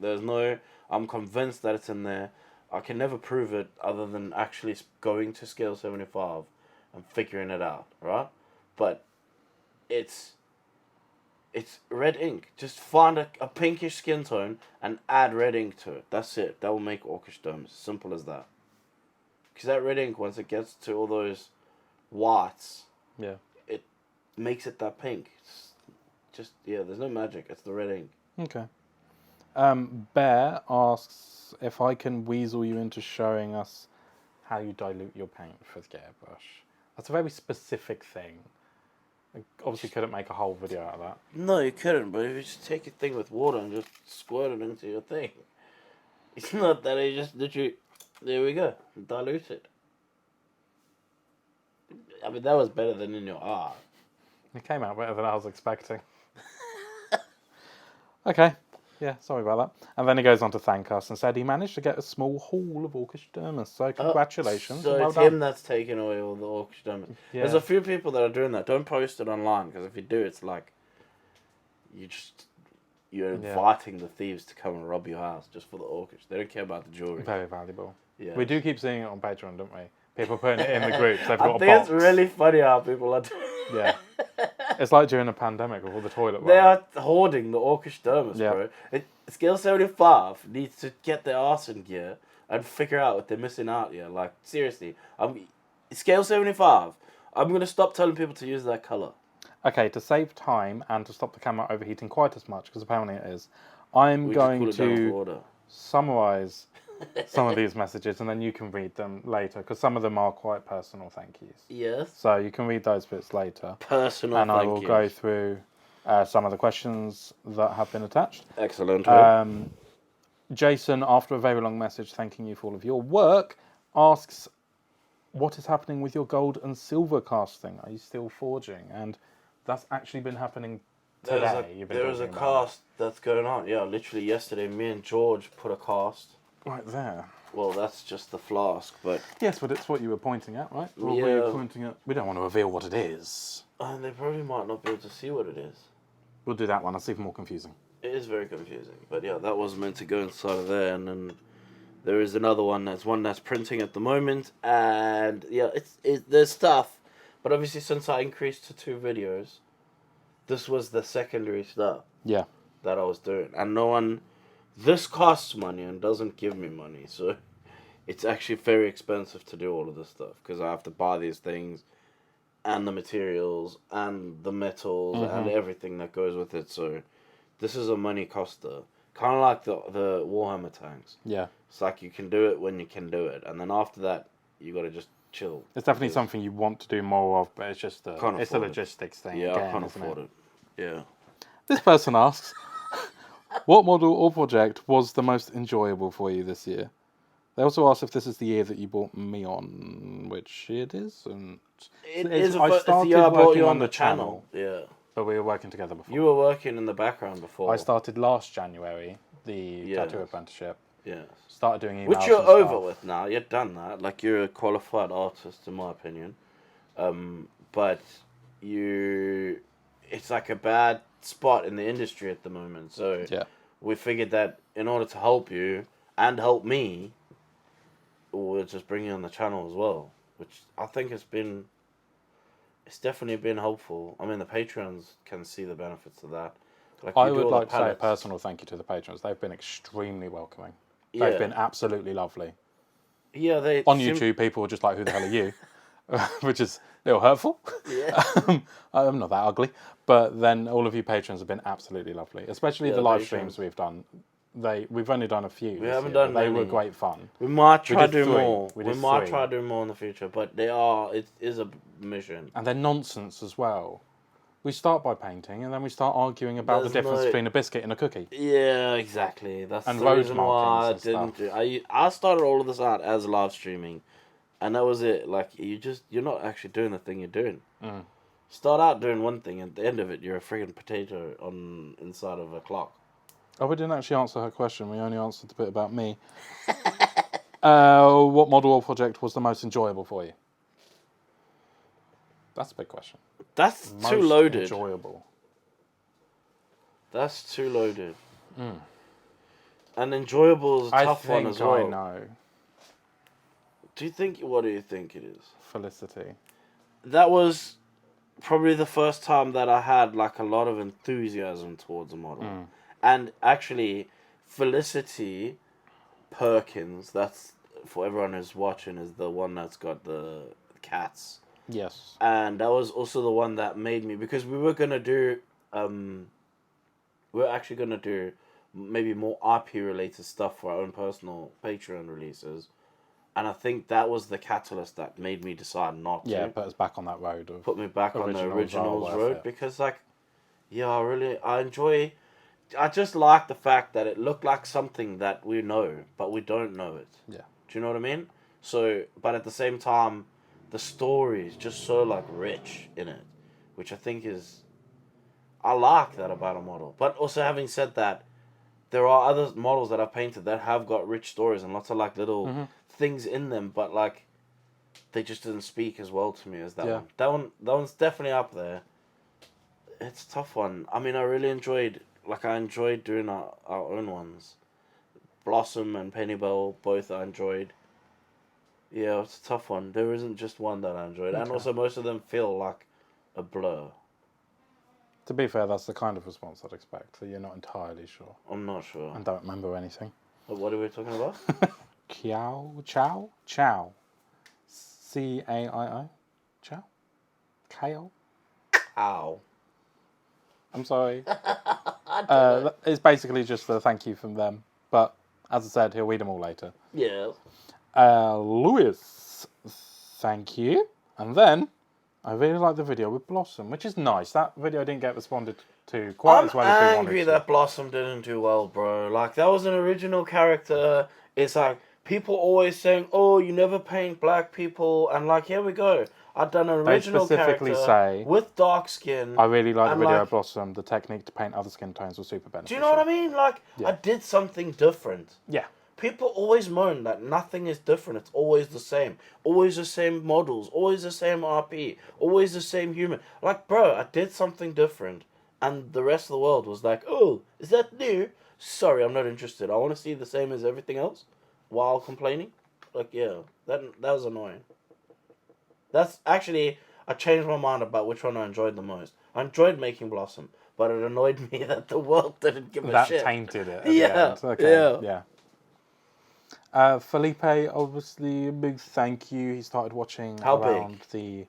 I'm convinced that it's in there. I can never prove it other than actually going to scale 75 and figuring it out, right? But it's red ink. Just find a pinkish skin tone and add red ink to it. That's it. That will make Orcish Domus. Simple as that. Because that red ink, once it gets to all those whites, Yeah. it makes it that pink. It's just, there's no magic. It's the red ink. Okay. Bear asks if I can weasel you into showing us how you dilute your paint with the airbrush. That's a very specific thing. I obviously couldn't make a whole video out of that. No, you couldn't, but if you just take a thing with water and just squirt it into your thing. It's not that you just literally... There we go. Dilute it. I mean, that was better than in your art. It came out better than I was expecting. Okay. Yeah, sorry about that. And then he goes on to thank us and said he managed to get a small haul of Orcish Dermis. So congratulations. So well it's done. him that's taking away all the Orcish Dermis. Yeah. There's a few people that are doing that. Don't post it online, because if you do, it's like... You're inviting the thieves to come and rob your house just for the Orcish. They don't care about the jewelry. Very valuable. Yeah. We do keep seeing it on Patreon, don't we? People putting it in the groups. They've I got a think box. it's really funny how people are doing. Yeah. It's like during the pandemic with all the toilet They roll. are hoarding the Orcish Dermis, Yeah. bro. Scale 75 needs to get their arse in gear and figure out what they're missing out here. Like, seriously. Scale 75, I'm going to stop telling people to use that colour. Okay, to save time and to stop the camera overheating quite as much, because apparently it is, I'm going to summarise some of these messages and then you can read them later, because some of them are quite personal thank yous. Yes. So you can read those bits later. Personal and thank I will yous. go through some of the questions that have been attached. Excellent. Jason, after a very long message thanking you for all of your work, asks, what is happening with your gold and silver casting? Are you still forging? And that's actually been happening today. There is a cast that's going on. Yeah, literally yesterday, me and George put a cast. Right there. Well, that's just the flask, but... Yes, but it's what you were pointing at, right? Or Yeah. were you pointing at... We don't want to reveal what it is. And they probably might not be able to see what it is. We'll do that one. That's even more confusing. It is very confusing. But yeah, that was meant to go inside of there, and then there is another one that's printing at the moment, and yeah, there's stuff. But obviously, since I increased to 2 videos, this was the secondary stuff Yeah. that I was doing. And no one... This costs money and doesn't give me money, so it's actually very expensive to do all of this stuff, because I have to buy these things and the materials and the metals and everything that goes with it. So this is a money coster, kind of like the Warhammer tanks. Yeah. It's like you can do it when you can do it, and then after that you got to just chill. It's definitely something you want to do more of, but it's just a logistics thing. Yeah, again, I can't isn't afford it. Yeah. This person asks, what model or project was the most enjoyable for you this year? They also ask if this is the year that you brought me on, which it is. And It's I started the year I brought working you on on the the channel. Yeah. but we were working together before. You were working in the background before. I started last January, the tattoo apprenticeship. Yes. Started doing emails. Which you're and over stuff. with now. You've done that. Like, you're a qualified artist, in my opinion. But it's like a bad spot in the industry at the moment. So Yeah. we figured that in order to help you and help me, we'll just bring you on the channel as well. Which I think it's definitely been helpful. I mean, the patrons can see the benefits of that. Like, I you do would all the like to say a palettes. personal thank you to the patrons. They've been extremely welcoming. Yeah. They've been absolutely lovely. Yeah, they On YouTube, people are just like, who the hell are you? Which is a little hurtful. Yeah. I'm not that ugly. But then all of you patrons have been absolutely lovely. Especially Yeah, the live patrons. streams we've done. We've only done a few. We haven't done They were many. great fun. We might try to did do 3. more. We We did might 3. try to do more in the future, but it is a mission. And they're nonsense as well. We start by painting and then we start arguing about the difference between a biscuit and a cookie. Yeah, exactly. That's And the road reason why I markings and didn't do. I started all of this out as live streaming, and that was it. Like, you're not actually doing the thing you're doing. Start out doing one thing, and at the end of it, you're a friggin' potato inside of a clock. Oh, we didn't actually answer her question. We only answered the bit about me. What model or project was the most enjoyable for you? That's a big question. That's Most too loaded. enjoyable. That's too loaded. And enjoyable is a tough one as well. I know. What do you think it is? Felicity. That was probably the first time that I had like a lot of enthusiasm towards a model. And actually, Felicity Perkins, that's for everyone who's watching, is the one that's got the cats. Yes. And that was also the one that made me, because we were gonna do we're actually gonna do maybe more IP related stuff for our own personal Patreon releases. And I think that was the catalyst that made me decide not to. Yeah, put us back on that road. Put me back on the originals are worth road. it. Because, like, yeah, I just like the fact that it looked like something that we know, but we don't know it. Yeah. Do you know what I mean? So, but at the same time, the story is just so, like, rich in it. Which I think is... I like that about a model. But also, having said that, there are other models that I've painted that have got rich stories and lots of, like, little... things in them, but like they just didn't speak as well to me as that one. That one's definitely up there. It's a tough one. I mean, I really enjoyed doing our own ones. Blossom and Pennybell, both I enjoyed. Yeah, it's a tough one. There isn't just one that I enjoyed. Okay. And also most of them feel like a blur. To be fair, that's the kind of response I'd expect, so you're not entirely sure. I'm not sure. And don't remember anything. What are we talking about? Chow. CAII. Chow? Kale? Ow. I'm sorry. It's basically just a thank you from them. But, as I said, he'll read them all later. Yeah. Lewis, thank you. And then, I really like the video with Blossom, which is nice. That video didn't get responded to quite as well as we wanted to. I'm angry that Blossom didn't do well, bro. Like, that was an original character. It's like... people always saying, "Oh, you never paint black people," and like, here we go. I've done an original character say, with dark skin. I really like the video of Blossom. The technique to paint other skin tones was super beneficial. Do you know what I mean? Like, I did something different. Yeah. People always moan that nothing is different. It's always the same. Always the same models. Always the same RP. Always the same human. Like, bro, I did something different, and the rest of the world was like, "Oh, is that new? Sorry, I'm not interested. I want to see the same as everything else." While complaining, like, yeah, that was annoying. That's actually, I changed my mind about which one I enjoyed the most. I enjoyed making Blossom, but it annoyed me that the world didn't give a shit. That tainted it. Yeah, okay. Yeah. Felipe, obviously, a big thank you. He started watching around the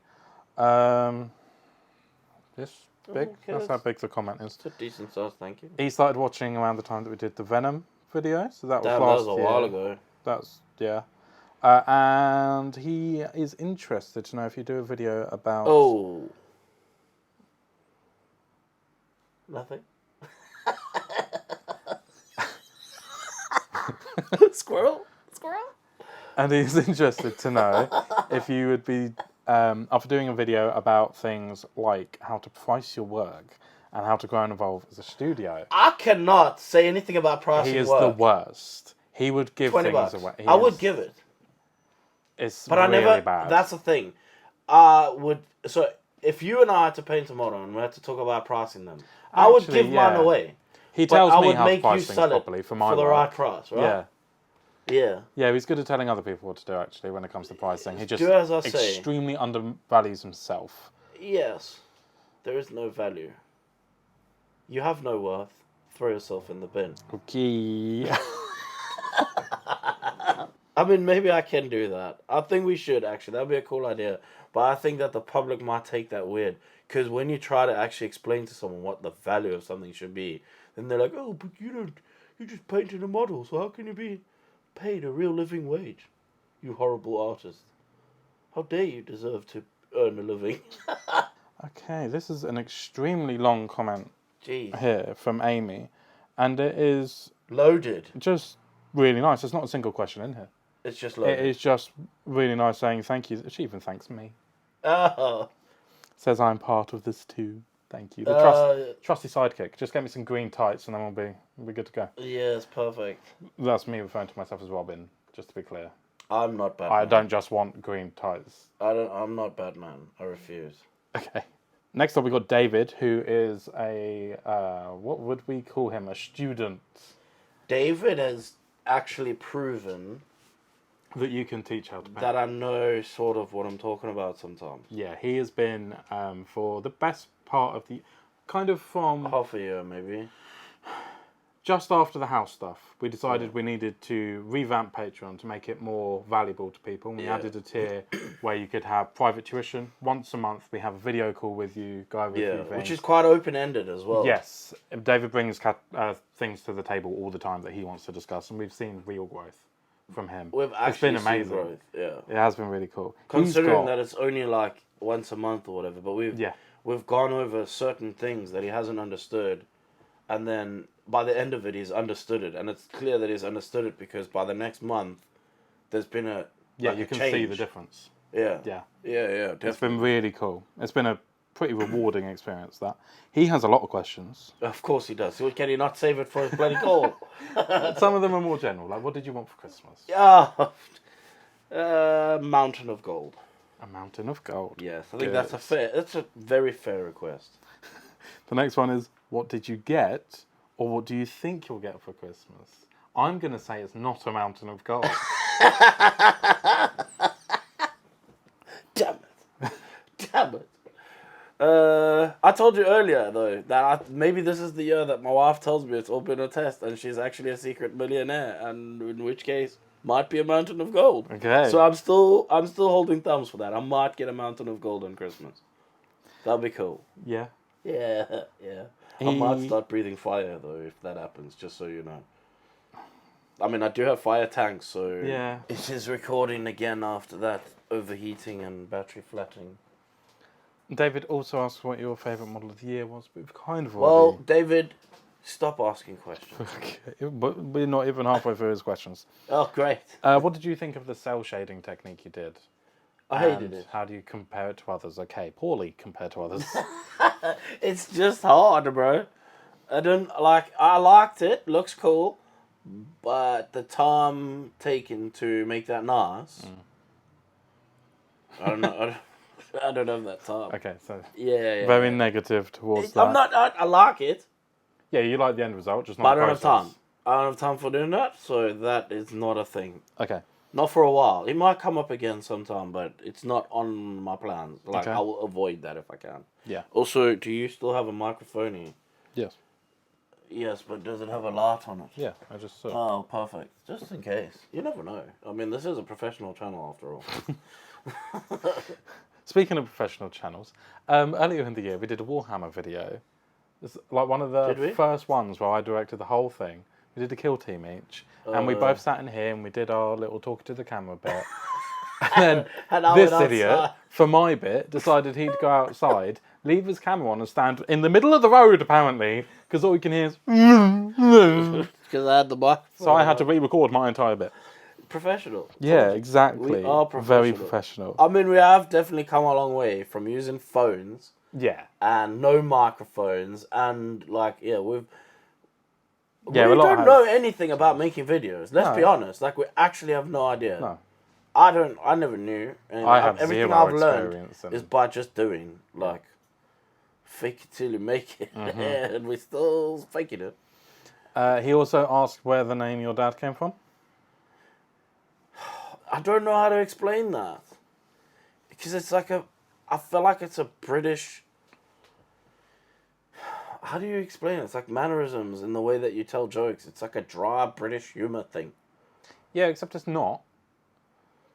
this big. Okay, that's how big the comment is. It's a decent size, thank you. He started watching around the time that we did the Venom video, so that was Damn, last that was a year. while ago. That's and he is interested to know if you do a video about. Oh. Nothing. Squirrel. And he's interested to know if you would be after doing a video about things like how to price your work and how to grow and evolve as a studio. I cannot say anything about pricing work. He is the worst. He would give things $20. away. I would give it. It's but really I never. bad. That's the thing. I would. So if you and I had to paint a model and we had to talk about pricing them, I would give mine away. He tells me how to price things properly for my for the work. right price, right? Yeah. Yeah, he's good at telling other people what to do, actually, when it comes to pricing. He just do as I say. Extremely undervalues himself. Yes. There is no value. You have no worth. Throw yourself in the bin. Okay. I mean, maybe I can do that. I think we should, actually. That'd be a cool idea. But I think that the public might take that weird. Because when you try to actually explain to someone what the value of something should be, then they're like, "Oh, but you just painted a model, so how can you be paid a real living wage? You horrible artist. How dare you deserve to earn a living?" Okay, this is an extremely long comment Jeez. here from Amy. And it is... loaded. Just really nice. There's not a single question in here. It's just loaded. It is just really nice saying thank you. She even thanks me. Oh. Says I'm part of this too. Thank you. The trusty sidekick. Just get me some green tights and then we'll be good to go. Yeah, it's perfect. That's me referring to myself as Robin. just to be clear. I'm not Batman. I don't just want green tights. I'm not Batman. I refuse. Okay. Next up, we got David, who is a what would we call him? A student. David has actually proven That you can teach how to paint. that I know sort of what I'm talking about sometimes. Yeah, he has been for the best part of the kind of from Half a year, maybe. just after the house stuff. We decided we needed to revamp Patreon to make it more valuable to people. And we added a tier where you could have private tuition. Once a month, we have a video call with you, go over a few things. Which is quite open-ended as well. Yes, David brings things to the table all the time that he wants to discuss, and we've seen real growth from him. We've actually it's been seen amazing. growth, yeah. It has been really cool. Considering that it's only like once a month or whatever, but Yeah. we've gone over certain things that he hasn't understood, and then by the end of it, he's understood it, and it's clear that he's understood it because by the next month, there's been a you can see the difference. Yeah, Yeah, definitely. it's been really cool. It's been a pretty rewarding experience. That he has a lot of questions. Of course he does. Can he not save it for his bloody call? Some of them are more general, like what did you want for Christmas? Yeah, mountain of gold. A mountain of gold. Yes, I think that's a very fair request. The next one is, what did you get, or what do you think you'll get for Christmas? I'm going to say it's not a mountain of gold. Damn it. Damn it. I told you earlier, though, that maybe this is the year that my wife tells me it's all been a test and she's actually a secret millionaire, and in which case, might be a mountain of gold. Okay. So I'm still holding thumbs for that. I might get a mountain of gold on Christmas. That'd be cool. Yeah. Yeah. I might start breathing fire, though, if that happens, just so you know. I mean, I do have fire tanks, so... Yeah. It is recording again after that overheating and battery flattening. David also asked what your favourite model of the year was, but we've kind of Well, already... David, stop asking questions. Okay, but we're not even halfway through his questions. Oh, great. What did you think of the cell shading technique you did? I hated it. How do you compare it to others? Okay, poorly compared to others. It's just hard, bro. I liked it, looks cool, but the time taken to make that nice, I don't know. I don't have that time. Okay, so Yeah. very negative towards that. I like it, Yeah, you like the end result, just not but I the don't have process. time. I don't have time for doing that, so that is not a thing. Okay. Not for a while. It might come up again sometime, but it's not on my plans. Like, Okay. I will avoid that if I can. Yeah. Also, do you still have a microphone here? Yes. Yes, but does it have a light on it? Yeah, I just saw. Oh, perfect. Just in case. You never know. I mean, this is a professional channel after all. Speaking of professional channels, earlier in the year we did a Warhammer video. It's like one of Did we? the first ones where I directed the whole thing. We did a kill team each, and we both sat in here and we did our little talking to the camera bit. And And then I this went idiot, outside. for my bit, decided he'd go outside, leave his camera on and stand in the middle of the road apparently, because all you can hear is... Because I had the microphone. So I had to re-record my entire bit. Professional. Yeah, exactly. We are Very professional. professional. I mean, we have definitely come a long way from using phones Yeah. and no microphones and, like, yeah, we Yeah, a lot don't has. know anything about making videos. Let's No. be honest. Like, we actually have no idea. No. I never knew. And I have everything zero I've learned experience in- is by just doing. Like, fake it till you make it. Mm-hmm. And we're still faking it. He also asked where the name your dad came from. I don't know how to explain that. Because it's like I feel like it's a British... How do you explain it? It's like mannerisms in the way that you tell jokes. It's like a dry British humour thing. Yeah, except it's not.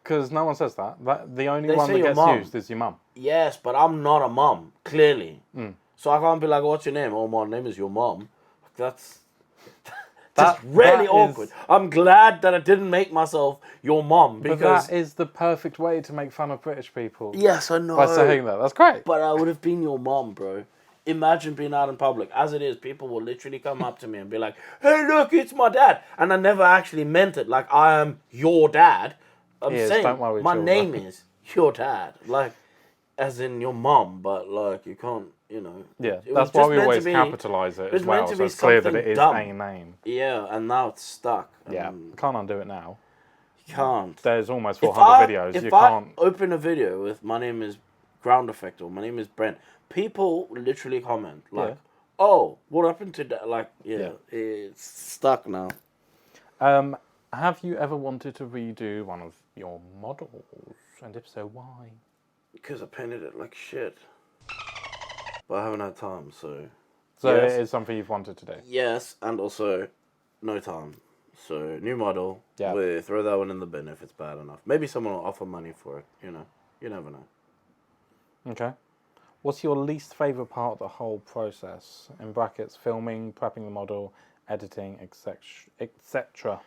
Because no one says that. The only They one say that your gets mum. used is your mum. Yes, but I'm not a mum, clearly. Mm. So I can't be like, what's your name? Oh, my name is your mum. That's That- really that is- awkward. I'm glad that I didn't make myself your mum But because... that is the perfect way to make fun of British people. Yes, I know. By saying that. That's great. But I would have been your mum, bro. Imagine being out in public. As it is, people will literally come up to me and be like, hey, look, it's my dad. And I never actually meant it. Like, I am your dad. I'm He is, saying don't worry, my children. name is your dad. Like, as in your mum. But, like, you can't, you know. Yeah, it was that's why just we meant to always be- capitalise it was as meant well. to So be it's clear that something it is dumb. a name. Yeah, and now it's stuck. Yeah, And can't undo it now. you You can't. There's almost 400 videos. If You I can't. open a video with my name is Groundeffected or my name is Brent, people literally comment like, Yeah. "Oh, what happened to that?" Like, Yeah. it's stuck now. Have you ever wanted to redo one of your models? And if so, why? Because I painted it like shit, but I haven't had time. So So yes. it is something you've wanted to do. Yes, and also no time. So new model. Yeah. We throw that one in the bin if it's bad enough. Maybe someone will offer money for it. You know, you never know. Okay. What's your least favourite part of the whole process? In brackets, filming, prepping the model, editing, etc.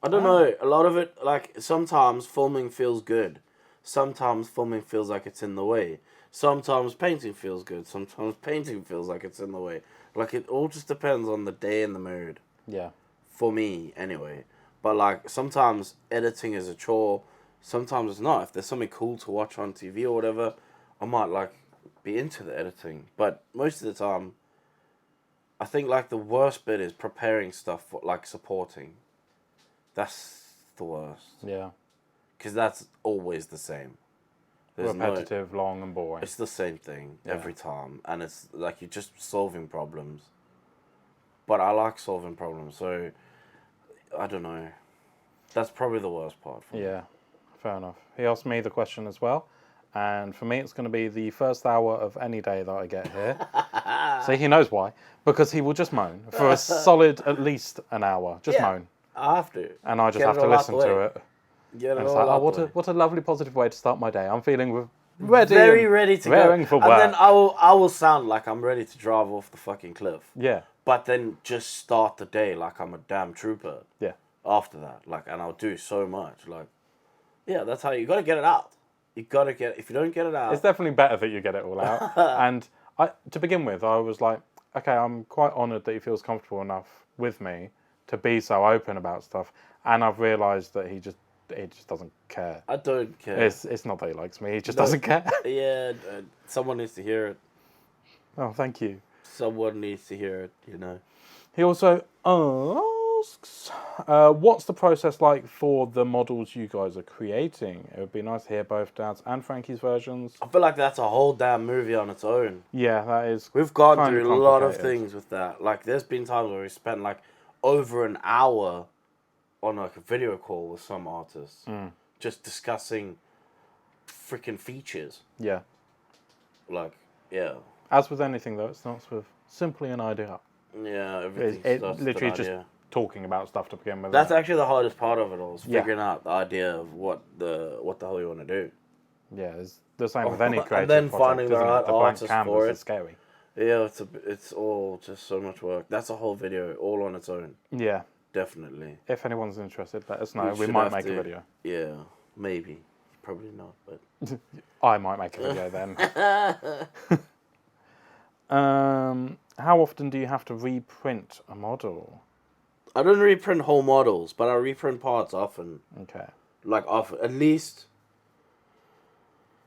I don't know. A lot of it, like sometimes filming feels good. Sometimes filming feels like it's in the way. Sometimes painting feels good. Sometimes painting feels like it's in the way. Like it all just depends on the day and the mood. Yeah. For me, anyway. But like sometimes editing is a chore. Sometimes it's not. If there's something cool to watch on TV or whatever, I might like be into the editing. But most of the time, I think like the worst bit is preparing stuff for like supporting. That's the worst. Yeah. Because that's always the same. There's Repetitive, long and boring. It's the same thing every time. And it's like you're just solving problems. But I like solving problems, so I don't know. That's probably the worst part for me. Yeah, fair enough. He asked me the question as well. And for me, it's going to be the first hour of any day that I get here. So he knows why. Because he will just moan for a solid at least an hour. Just moan. I have to. And I just Get have it to all out listen the way. to it. Get it And it's all like, oh, out the way. what a lovely positive way to start my day. I'm feeling ready. Very ready to go. raring for work. And then I will sound like I'm ready to drive off the fucking cliff. Yeah. But then just start the day like I'm a damn trooper. Yeah. After that, like, and I'll do so much. Like, yeah, that's how you got to get it out. You got to get. If you don't get it out, It's definitely better that you get it all out. And to begin with, I was like, okay, I'm quite honoured that he feels comfortable enough with me to be so open about stuff. And I've realised that he just doesn't care. I don't care. It's not that he likes me. He just doesn't care. Yeah, someone needs to hear it. Oh, thank you. Someone needs to hear it. You know. He also asks, what's the process like for the models you guys are creating? It would be nice to hear both Dad's and Frankie's versions. I feel like that's a whole damn movie on its own. Yeah, that is. We've gone kind of through a lot of complicated. things with that. Like, there's been times where we spent like over an hour on like a video call with some artists, just discussing freaking features. Yeah. Like, yeah, As with anything, though, it starts with simply an idea. yeah, everything. It starts with literally an just idea. talking about stuff to begin with. That's actually the hardest part of it all. Is Yeah. figuring out the idea of what the hell you want to do. Yeah, it's the same with any And creative then project, finding the isn't it? right The blank artist canvas for it. is scary. Yeah, it's all just so much work. That's a whole video all on its own. Yeah. Definitely. If anyone's interested, let us know. We should might have make a to- video. Yeah, maybe. Probably not, but I might make a video then. How often do you have to reprint a model? I don't reprint whole models, but I reprint parts often. Okay. Like often, at least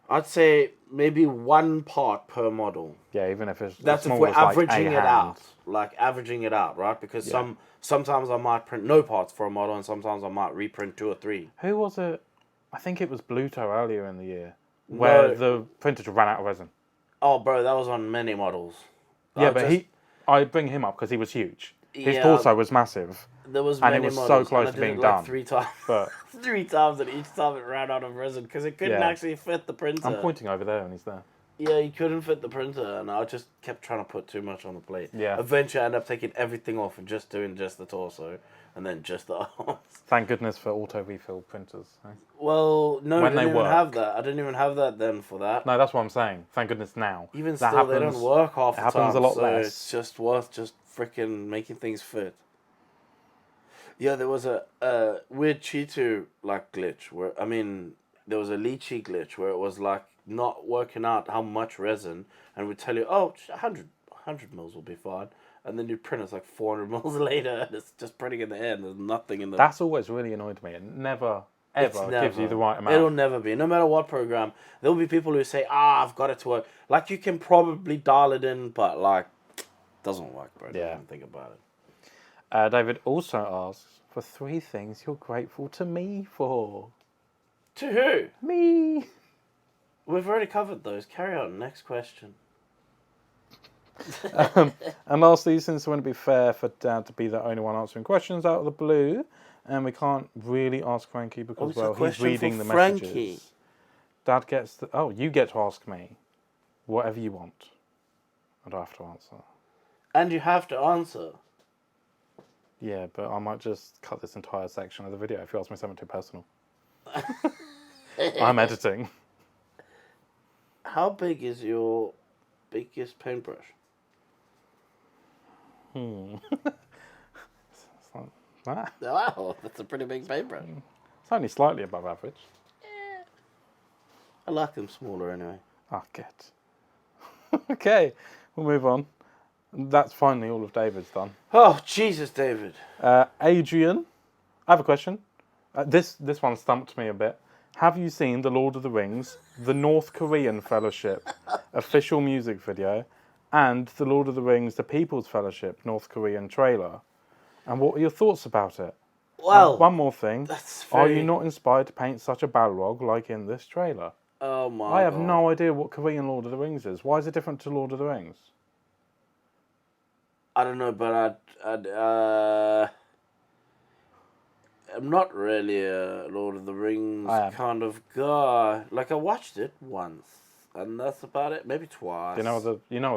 I'd say maybe one part per model. Yeah, even if it's That's as if small we're as, like, averaging a it hand. out. Like averaging it out, right? Because Yeah. sometimes I might print no parts for a model, and sometimes I might reprint 2 or 3. Who was it? I think it was Bluto earlier in the year, where No. the printer just ran out of resin. Oh, bro, that was on many models. Yeah, but I bring him up because he was huge. His Yeah. torso was massive, There was and many it was so models, close and I to did being it like done. 3 times. but 3 times, and each time it ran out of resin because it couldn't Yeah. actually fit the printer. I'm pointing over there and he's there. Yeah, he couldn't fit the printer, and I just kept trying to put too much on the plate. Yeah. Eventually, I ended up taking everything off and just doing just the torso, and then just the arms. Thank goodness for auto refill printers. Eh? Well, no, When I they didn't even work. have that. I didn't even have that then for that. No, that's what I'm saying. Thank goodness now. Even that still, they don't work half the it happens time. a lot so less. It's just worth just freaking making things fit. Yeah, there was a weird Cheeto like glitch where there was a lychee glitch where it was like not working out how much resin, and would tell you, oh, 100 mils will be fine, and then you print it's like 400 mils later, and it's just printing in the air, and there's nothing in the. That's always really annoyed me. It never, ever gives you the right amount. It'll never be. No matter what program, there'll be people who say, I've got it to work. Like, you can probably dial it in, but, like, doesn't work, bro. Yeah. Don't think about it. David also asks for 3 things you're grateful to me for. To who? Me. We've already covered those. Carry on. Next question. And lastly, since it wouldn't be fair for Dad to be the only one answering questions out of the blue, and we can't really ask Frankie because, it's a well, he's question reading for the Frankie. messages. Dad gets the... Oh, you get to ask me whatever you want. I don't have to answer. And you have to answer. Yeah, but I might just cut this entire section of the video if you ask me something too personal. I'm editing. How big is your biggest paintbrush? It's like that. Wow, that's a pretty big paintbrush. It's only slightly above average. I like them smaller anyway. Ah, good. Okay, we'll move on. That's finally all of David's done. Oh, Jesus, David. Adrian, I have a question. This one stumped me a bit. Have you seen The Lord of the Rings, the North Korean Fellowship official music video, and The Lord of the Rings, the People's Fellowship North Korean trailer? And what are your thoughts about it? Well, one more thing. that's Are very... you not inspired to paint such a Balrog like in this trailer? Oh my I have God. no idea what Korean Lord of the Rings is. Why is it different to Lord of the Rings? I don't know, but I'm not really a Lord of the Rings I am. kind of guy. Like, I watched it once, and that's about it. Maybe twice. You know what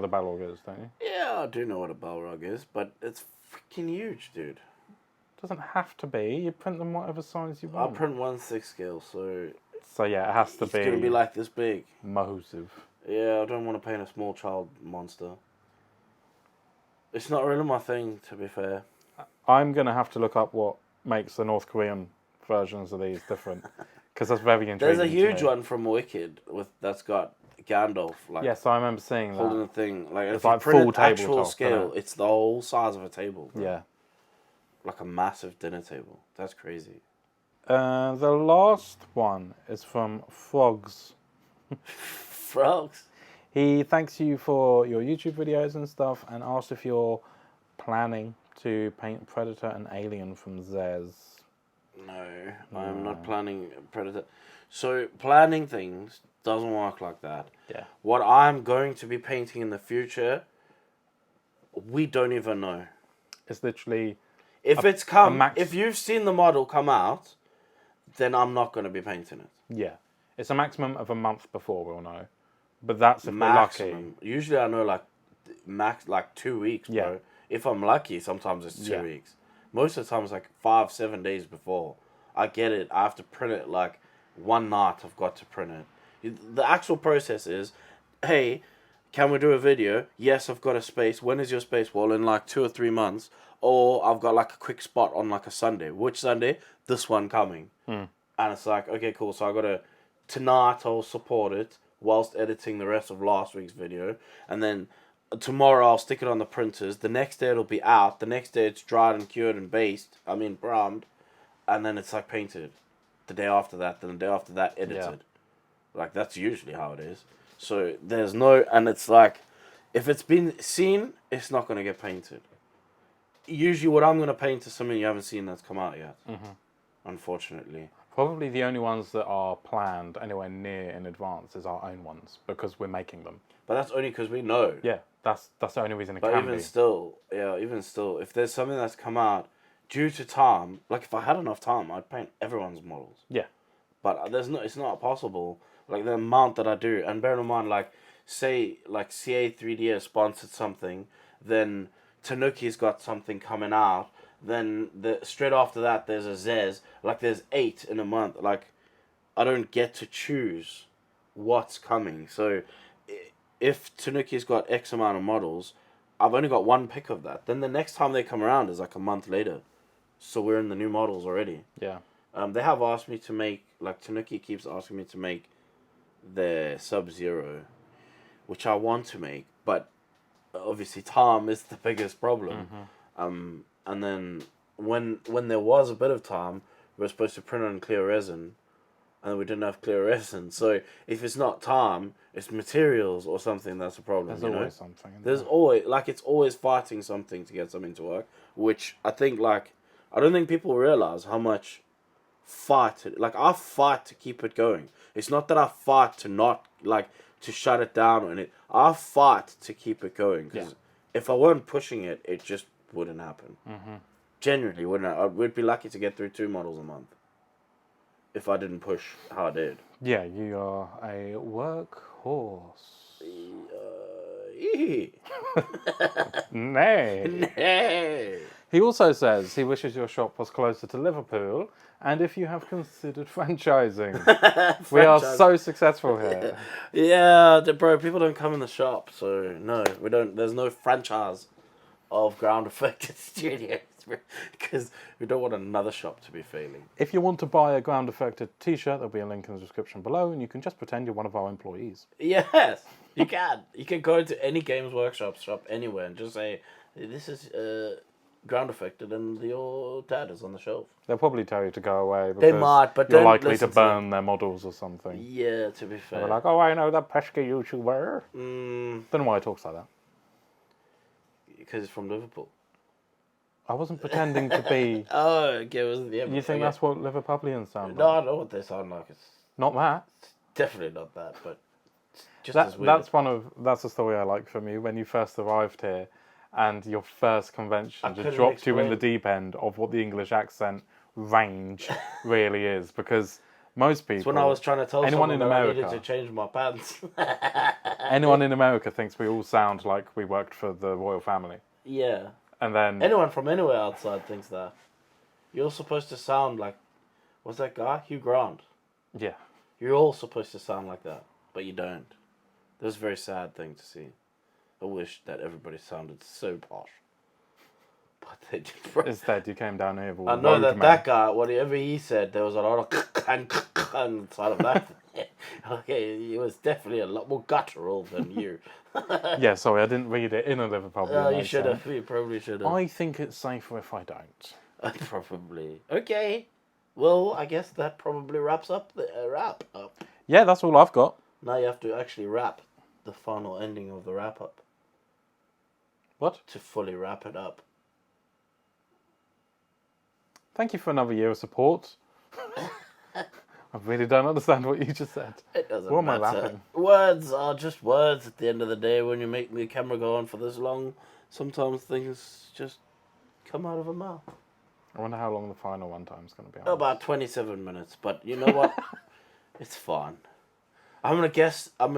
the Balrog is, don't you? Yeah, I do know what a Balrog is, but it's freaking huge, dude. Doesn't have to be. You print them whatever size you I'll want. print 1/6 scale, so So yeah, it has to it's gonna be like this big. massive. Yeah, I don't want to paint a small child monster. It's not really my thing, to be fair. I'm gonna have to look up what makes the North Korean versions of these different, because that's very intriguing. There's a huge to me. one from Wicked that's got Gandalf like Yes, I remember seeing holding that. the thing. Like It's if you like print full it actual tabletop, scale, isn't it? it's the whole size of a table. Bro. Yeah. Like a massive dinner table. That's crazy. The last one is from Frogs. Frogs. He thanks you for your YouTube videos and stuff, and asked if you're planning to paint Predator and Alien from Zez. No, I'm not planning Predator. So planning things doesn't work like that. Yeah. What I'm going to be painting in the future, we don't even know. It's literally... If you've seen the model come out, then I'm not going to be painting it. Yeah. It's a maximum of a month before we'll know. But that's if Maximum. we're lucky. Usually I know like 2 weeks, bro. Yeah. If I'm lucky, sometimes it's 2 weeks. Most of the time it's like 5-7 days before. I get it. I have to print it like one night. I've got to print it. The actual process is, hey, can we do a video? Yes, I've got a space. When is your space? Well, in like 2 or 3 months. Or I've got like a quick spot on like a Sunday. Which Sunday? This one coming. And it's like, okay, cool. So I got to, tonight I'll support it whilst editing the rest of last week's video. And then tomorrow I'll stick it on the printers. The next day it'll be out. The next day it's dried and cured and browned. And then it's like painted. The day after that, then the day after that, edited. Yeah. Like that's usually how it is. So there's no, and it's like, if it's been seen, it's not going to get painted. Usually what I'm going to paint is something you haven't seen that's come out yet. Unfortunately. Probably the only ones that are planned anywhere near in advance is our own ones, because we're making them. But that's only because we know. Yeah, that's the only reason it But can even be. still, if there's something that's come out due to time, like if I had enough time, I'd paint everyone's models. Yeah. But it's not possible. Like the amount that I do, and bear in mind, like say like CA3D has sponsored something, then Tanuki's got something coming out. Then straight after that, there's a Zez. Like there's 8 in a month. Like I don't get to choose what's coming. So if Tanuki's got X amount of models, I've only got one pick of that. Then the next time they come around is like a month later. So we're in the new models already. Yeah. They have asked me to make, like Tanuki keeps asking me to make the Sub-Zero, which I want to make, but obviously time is the biggest problem. And then when there was a bit of time, we were supposed to print on clear resin, and we didn't have fluorescence. So if it's not time, it's materials or something that's a problem. There's you know? always something. isn't There's there? always it's always fighting something to get something to work, which I think I don't think people realize how much fight I fight to keep it going. It's not that I fight to not to shut it down or anything. I fight to keep it going because if I weren't pushing it, it just wouldn't happen. Mm-hmm. Genuinely, wouldn't I? We'd be lucky to get through 2 models a month if I didn't push how I did. Yeah, you are a workhorse. Nay. Nay. He also says he wishes your shop was closer to Liverpool, and if you have considered franchising. We are so successful here. Yeah, bro, people don't come in the shop, so no, we don't. There's no franchise of Groundeffected Studios because we don't want another shop to be failing. If you want to buy a Groundeffected t-shirt, there'll be a link in the description below, and you can just pretend you're one of our employees. Yes, you can. You can go to any Games Workshop shop anywhere and just say, "This is Groundeffected," and your dad is on the shelf. They'll probably tell you to go away because They might, but you're don't likely to listen to burn their models or something. Yeah, to be fair. They're like, oh, I know that pesky YouTuber. Don't know why he talks like that. Because it's from Liverpool. I wasn't pretending to be. Oh, okay, it wasn't the You think that's what Liverpudlians sound No, like? I know what they sound like. It's Not that. definitely not that, but it's just as weird. That's a story I like from you when you first arrived here, and your first convention just couldn't dropped you in the explain. deep end of what the English accent range really is, because most people. It's when I was trying to tell anyone someone in that I America, needed to change my pants. anyone in America thinks we all sound like we worked for the royal family, Yeah. and then Anyone from anywhere outside thinks that. You're supposed to sound like... What's that guy? Hugh Grant. yeah. You're all supposed to sound like that, but you don't. That's a very sad thing to see. I wish that everybody sounded so posh. But they did. Instead, you came down here with I know road that guy, whatever he said, there was a lot of inside of that. Okay, it was definitely a lot more guttural than you. Yeah, sorry, I didn't read it in a Liverpudlian You should accent. have. You probably should have. I think it's safer if I don't. Probably. Okay. Well, I guess that probably wraps up the wrap up. Yeah, that's all I've got. Now you have to actually wrap the final ending of the wrap up What? to fully wrap it up. Thank you for another year of support. I really don't understand what you just said. It doesn't What am I matter. laughing? Words are just words at the end of the day. When you make the camera go on for this long, sometimes things just come out of a mouth. I wonder how long the final one time's going to be on. About 27 minutes, but you know what? It's fun. I'm gonna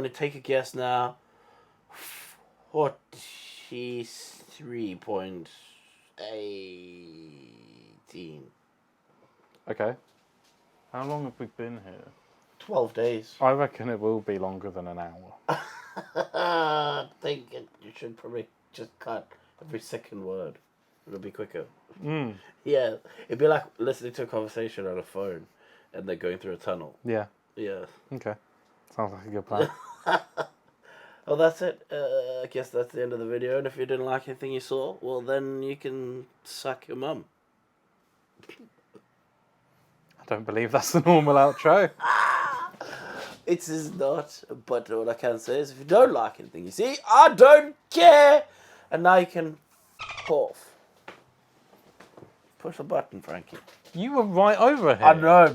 take a guess now. 43.18. Okay. How long have we been here? 12 days. I reckon it will be longer than an hour. I think you should probably just cut every second word. It'll be quicker. Yeah, it'd be like listening to a conversation on a phone and they're going through a tunnel. Yeah. Yeah. Okay. Sounds like a good plan. Well, that's it. I guess that's the end of the video. And if you didn't like anything you saw, well, then you can suck your mum. I don't believe that's the normal outro. It is not, but what I can say is if you don't like anything you see, I don't care! And now you can off. Push the button, Frankie. You were right over here. I know.